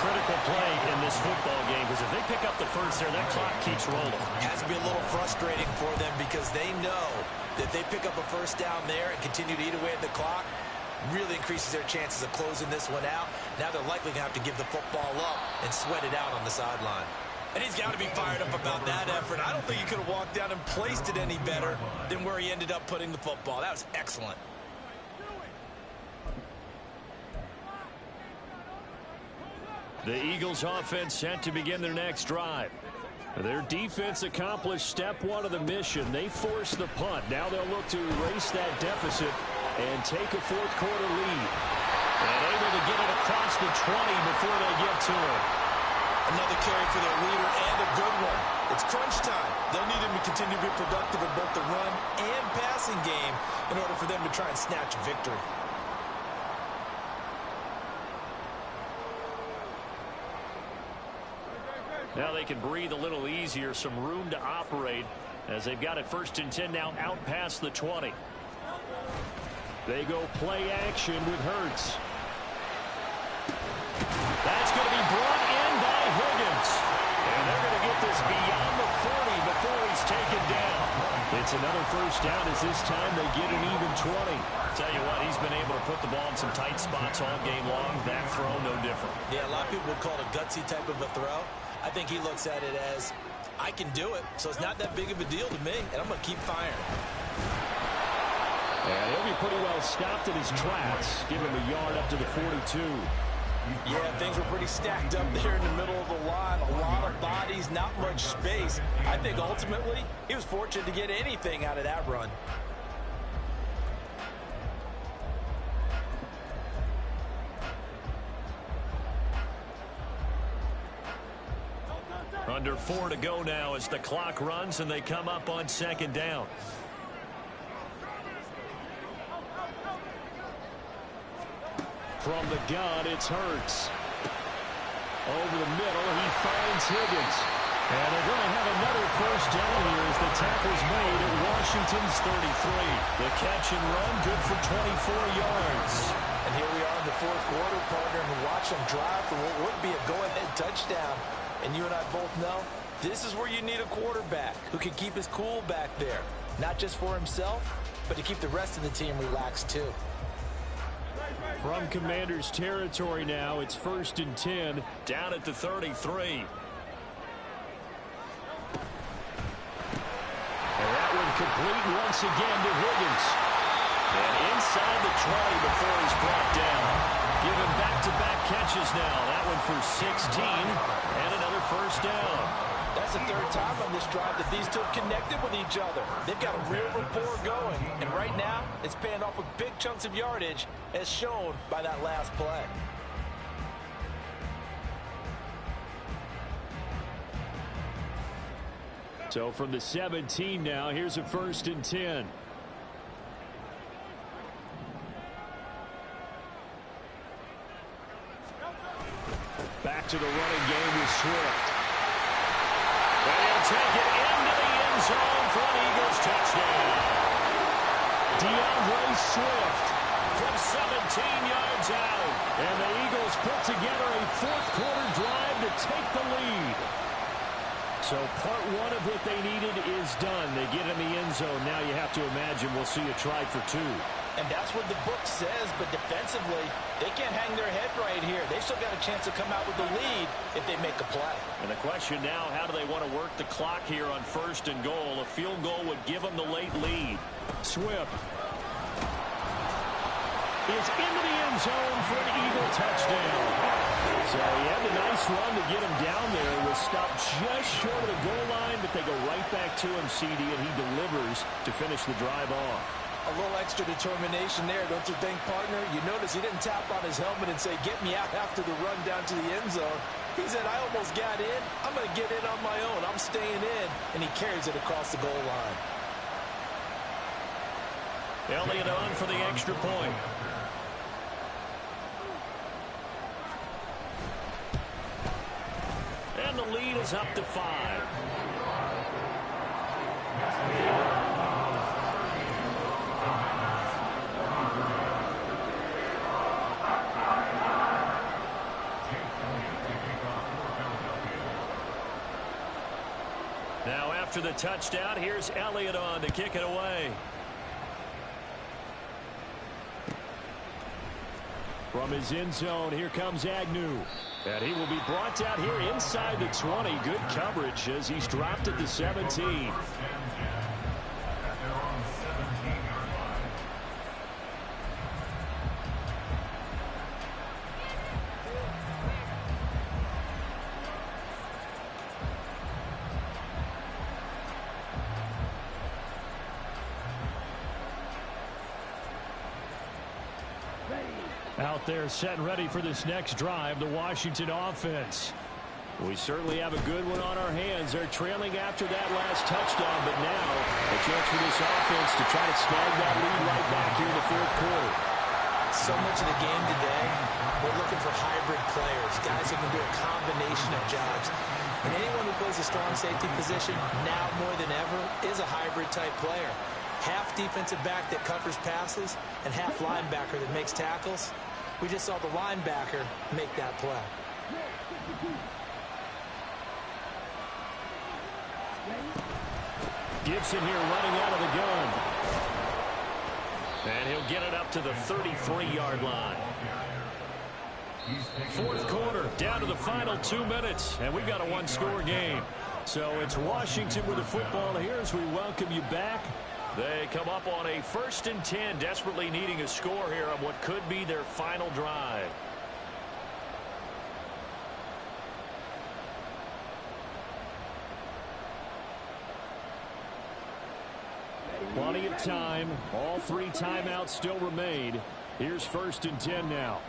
S5: Critical play in this football game because if they pick up the first there, that clock keeps rolling.
S2: It has to be a little frustrating for them because they know that if they pick up a first down there and continue to eat away at the clock, really increases their chances of closing this one out. Now they're likely going to have to give the football up and sweat it out on the sideline. And he's got to be fired up about that effort. I don't think he could have walked down and placed it any better than where he ended up putting the football. That was excellent.
S5: The Eagles offense set to begin their next drive. Their defense accomplished step 1 of the mission. They forced the punt. Now they'll look to erase that deficit and take a 4th quarter lead. And able to get it across the 20 before they get to it.
S2: Another carry for their leader and a good one. It's crunch time. They'll need him to continue to be productive in both the run and passing game in order for them to try and snatch victory.
S5: Now they can breathe a little easier, some room to operate as they've got it 1st and 10 now out past the 20. They go play action with Hurts. That's going to be brought in by Higgins. And they're going to get this beyond the 40 before he's taken down. It's another first down as this time they get an even 20. Tell you what, he's been able to put the ball in some tight spots all game long. That throw, no different.
S2: Yeah, a lot of people would call it a gutsy type of a throw. I think he looks at it as, I can do it, so it's not that big of a deal to me, and I'm going to keep firing.
S1: And he'll be pretty well stopped in his tracks. Give him a yard up to the 42.
S2: Yeah, things were pretty stacked up there in the middle of the line. A lot of bodies, not much space. I think ultimately he was fortunate to get anything out of that run.
S5: Under 4 to go now as the clock runs and they come up on 2nd down.
S1: From the gun, it's Hurts. Over the middle, he finds Higgins. And they're going to have another first down here as the tackle's made at Washington's 33.
S5: The catch and run, good for 24 yards.
S2: And here we are in the 4th quarter, partner, and watch them drive for what would be a go-ahead touchdown. And you and I both know this is where you need a quarterback who can keep his cool back there. Not just for himself, but to keep the rest of the team relaxed too.
S1: From Commander's territory now, it's 1st and 10.
S5: Down at the 33.
S1: And that one complete once again to Higgins.
S5: And inside the 20 before he's brought down. Give him back-to-back catches now. That one for 16 and another first down.
S2: That's the 3rd time on this drive that these two have connected with each other. They've got a real rapport going. And right now, it's paying off with big chunks of yardage as shown by that last play.
S1: So from the 17 now, here's a 1st and 10. Back to the running game with Swift.
S5: And he'll take it into the end zone for an Eagles touchdown.
S1: DeAndre Swift
S5: from 17 yards out.
S1: And the Eagles put together a fourth-quarter drive to take the lead. So part one of what they needed is done. They get in the end zone. Now you have to imagine we'll see a try for two.
S2: And that's what the book says, but defensively, they can't hang their head right here. They've still got a chance to come out with the lead if they make a play.
S5: And the question now, how do they want to work the clock here on 1st and goal? A field goal would give them the late lead.
S1: Swift is into the end zone for an Eagle touchdown. So he had a nice run to get him down there. Was stopped just short of the goal line, but they go right back to him, CD, and he delivers to finish the drive off.
S4: A little extra determination there, don't you think, partner? You notice he didn't tap on his helmet and say, get me out after the run down to the end zone. He said, I almost got in. I'm going to get in on my own. I'm staying in. And he carries it across the goal line.
S5: Elliott on for the extra point. And the lead is up to 5. Now after the touchdown, here's Elliott on to kick it away.
S1: From his end zone, here comes Agnew. And he will be brought down here inside the 20. Good coverage as he's dropped at the 17. Out there set and ready for this next drive, the Washington offense. We certainly have a good one on our hands. They're trailing after that last touchdown, but now a chance for this offense to try to snag that lead right back here in the fourth quarter.
S2: So much of the game today, we're looking for hybrid players, guys who can do a combination of jobs. And anyone who plays a strong safety position, now more than ever, is a hybrid-type player. Half defensive back that covers passes and half linebacker that makes tackles. We just saw the linebacker make that play.
S1: Gibson here running out of the gun.
S5: And he'll get it up to the 33-yard line.
S1: Fourth quarter, down to the final 2 minutes, and we've got a one-score game. So it's Washington with the football here as we welcome you back.
S5: They come up on a 1st and 10, desperately needing a score here on what could be their final drive.
S1: Plenty of time. All 3 timeouts still remain. Here's 1st and 10 now.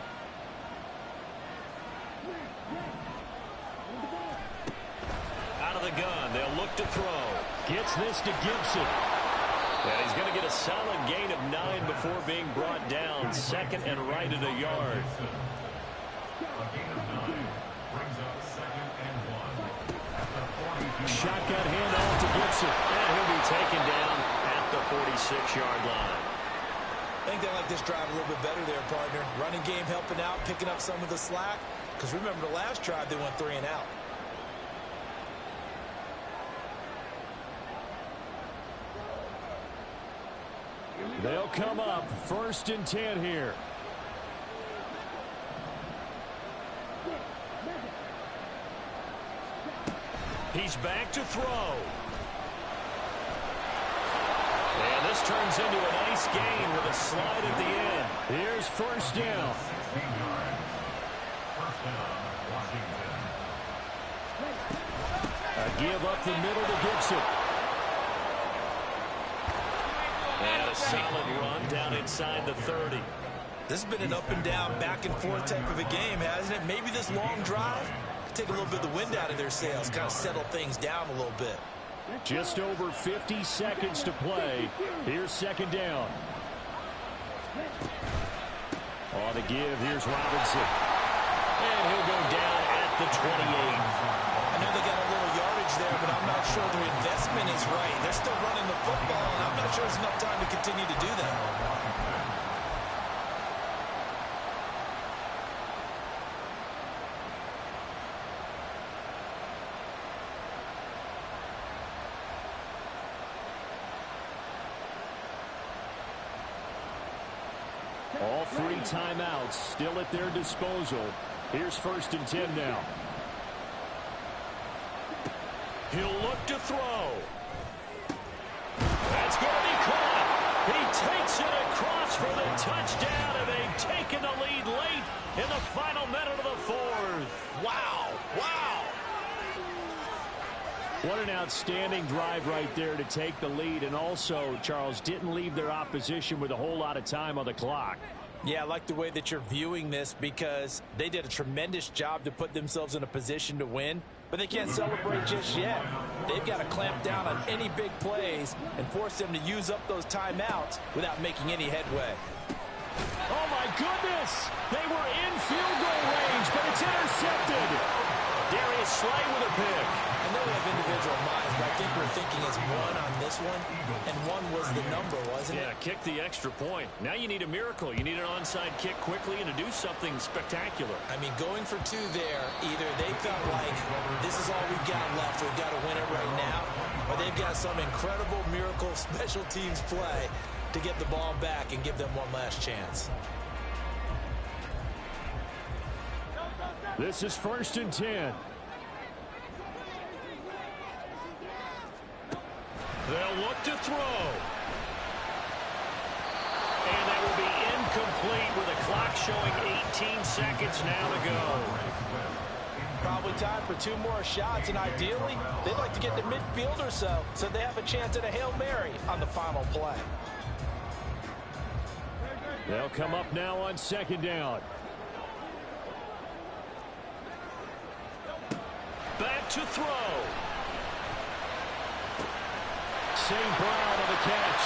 S5: Out of the gun, they'll look to throw.
S1: Gets this to Gibson.
S5: And he's going to get a solid gain of 9 before being brought down. 2nd and right at a yard.
S1: Shotgun handoff to Gibson.
S5: And he'll be taken down at the 46-yard line.
S2: I think they like this drive a little bit better there, partner. Running game helping out, picking up some of the slack. Because remember the last drive, they went 3 and out.
S1: They'll come up 1st and 10 here.
S5: He's back to throw. And this turns into a nice gain with a slide at the end.
S1: Here's 1st down. A give up the middle to Gibson.
S5: And a solid run down inside the 30.
S2: This has been an up and down, back and forth type of a game, hasn't it? Maybe this long drive take a little bit of the wind out of their sails, kind of settle things down a little bit.
S1: Just over 50 seconds to play. Here's 2nd down. On the give, here's Robinson.
S5: And he'll go down at the 28.
S2: I know they got a little yardage there, but I'm not sure their investment is right. They're still running the football, and I'm not sure there's enough time to continue to do that.
S1: timeouts still at their disposal. Here's 1st and 10 now.
S5: He'll look to throw. That's going to be caught. He takes it across for the touchdown, and they've taken the lead late in the final minute of the 4th.
S2: Wow. Wow.
S1: What an outstanding drive right there to take the lead, and also, Charles, didn't leave their opposition with a whole lot of time on the clock.
S2: Yeah, I like the way that you're viewing this because they did a tremendous job to put themselves in a position to win, but they can't celebrate just yet. They've got to clamp down on any big plays and force them to use up those timeouts without making any headway.
S1: Oh, my goodness! They were in field goal range, but it's intercepted.
S5: Darius Slay with a pick.
S2: I know we have individual minds, but I think we're thinking it's 1 on this one, and 1 was the number, wasn't it?
S5: Yeah, kick the extra point. Now you need a miracle. You need an onside kick quickly and to do something spectacular.
S2: I mean, going for 2 there, either they felt like this is all we've got left, we've got to win it right now, or they've got some incredible miracle special teams play to get the ball back and give them one last chance.
S1: This is 1st and 10.
S5: They'll look to throw. And that will be incomplete with a clock showing 18 seconds now to go.
S2: Probably time for 2 more shots, and ideally, they'd like to get to midfield or so they have a chance at a Hail Mary on the final play.
S1: They'll come up now on 2nd down.
S5: Back to throw.
S1: St. Brown on the catch.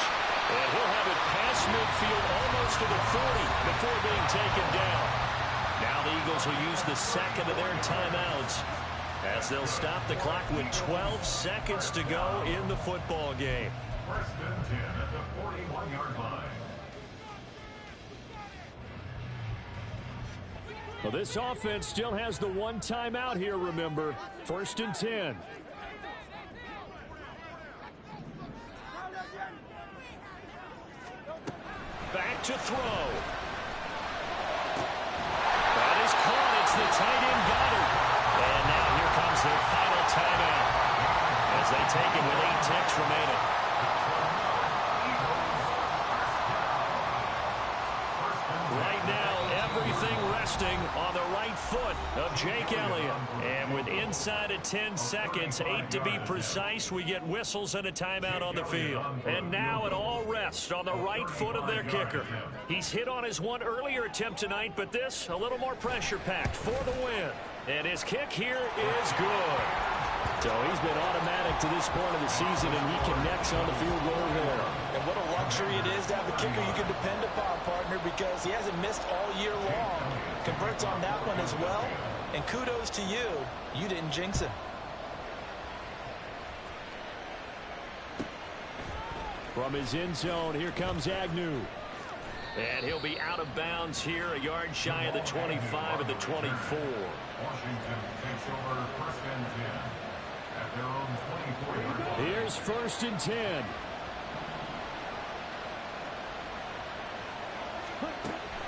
S5: And he'll have it past midfield almost to the 40 before being taken down. Now the Eagles will use the 2nd of their timeouts as they'll stop the clock with 12 seconds to go in the football game.
S3: 1st and 10 at the 41-yard line.
S1: Well, this offense still has the 1 timeout here, remember. 1st and 10.
S5: Back to throw. That is caught. It's the tight end Goddard. And now here comes their final timeout as they take it with 8 ticks remaining. Right now, everything resting on the right foot of Jake Elliott. And with inside of 10 seconds, 8 to be precise, we get whistles and a timeout on the field. And now it all rests on the right foot of their kicker. He's hit on his one earlier attempt tonight, but this a little more pressure-packed for the win. And his kick here is good.
S1: So he's been automatic to this point of the season, and he connects on the field goal there.
S2: And what a luxury it is to have a kicker you can depend upon, partner, because he hasn't missed all year long. Converts on that one as well. And kudos to you. You didn't jinx him.
S1: From his end zone, here comes Agnew.
S5: And he'll be out of bounds here, a yard shy of the 25 of the 24.
S3: Washington takes over 1st and 10 at their own 24-yard line.
S1: Here's 1st and 10.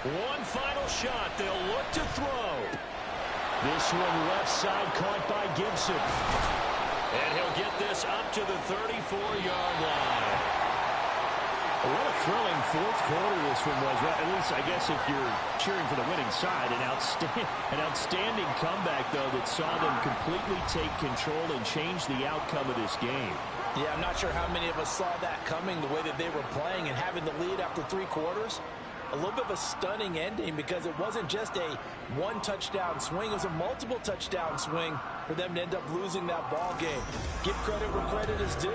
S5: One final shot. They'll look to throw.
S1: This one left side caught by Gibson.
S5: And he'll get this up to the 34-yard line.
S1: What a thrilling 4th quarter this one was. At least, I guess, if you're cheering for the winning side, an outstanding comeback, though, that saw them completely take control and change the outcome of this game.
S2: Yeah, I'm not sure how many of us saw that coming, the way that they were playing and having the lead after 3 quarters. A little bit of a stunning ending because it wasn't just a 1-touchdown swing. It was a multiple touchdown swing for them to end up losing that ball game. Give credit where credit is due.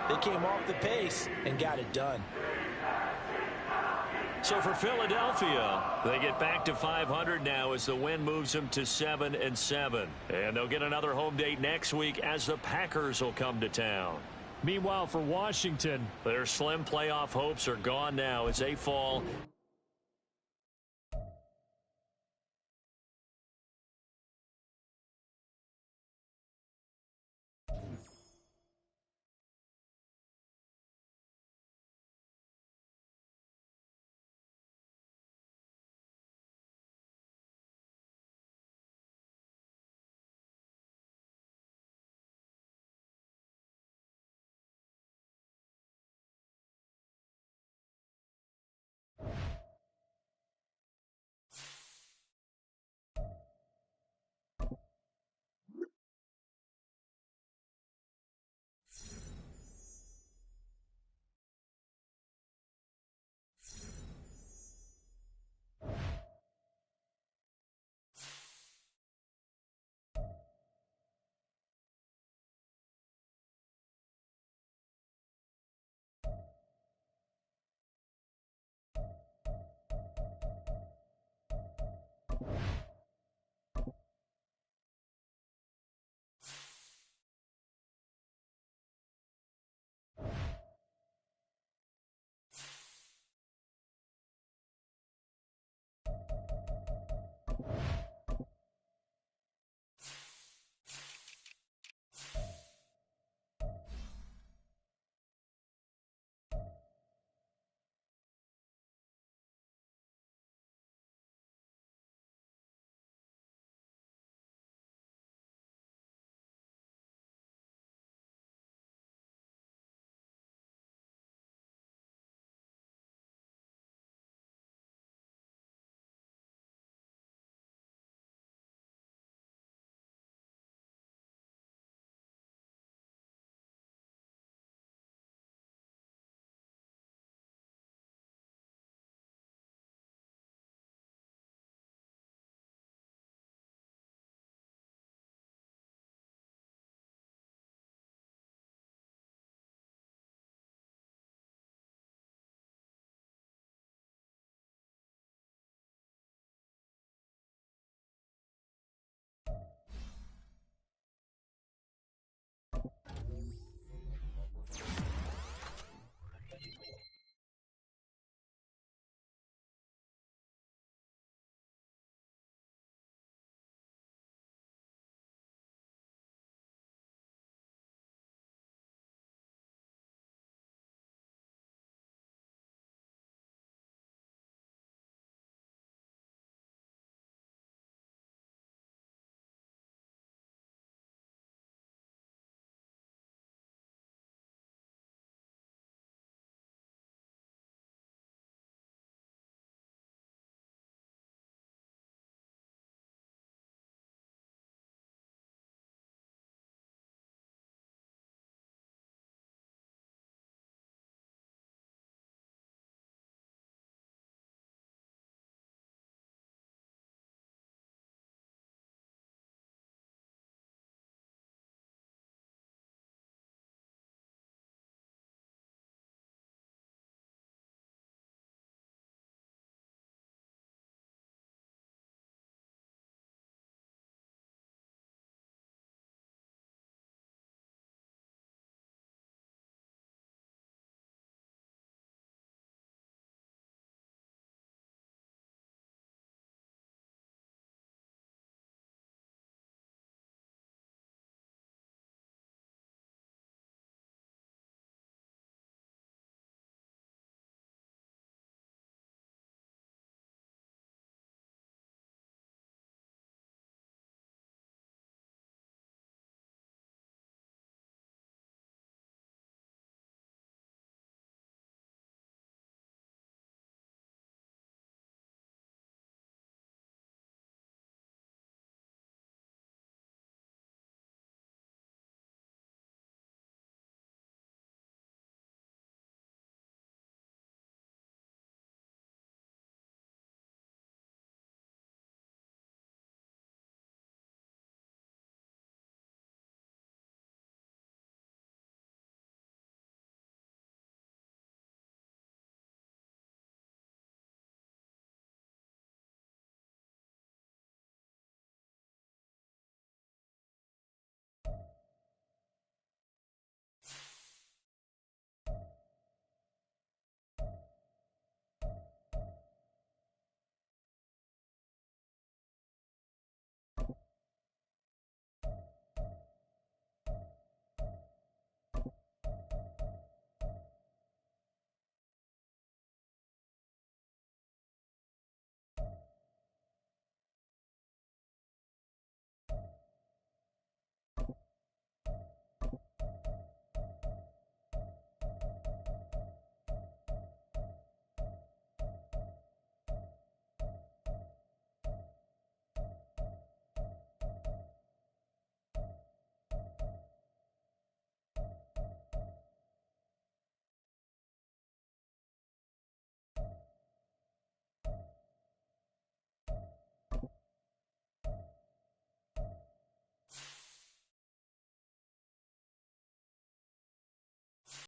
S2: They came off the pace and got it done.
S5: So for Philadelphia, they get back to 500 now as the win moves them to 7-7. And they'll get another home date next week as the Packers will come to town.
S1: Meanwhile, for Washington,
S5: their slim playoff hopes are gone now as they fall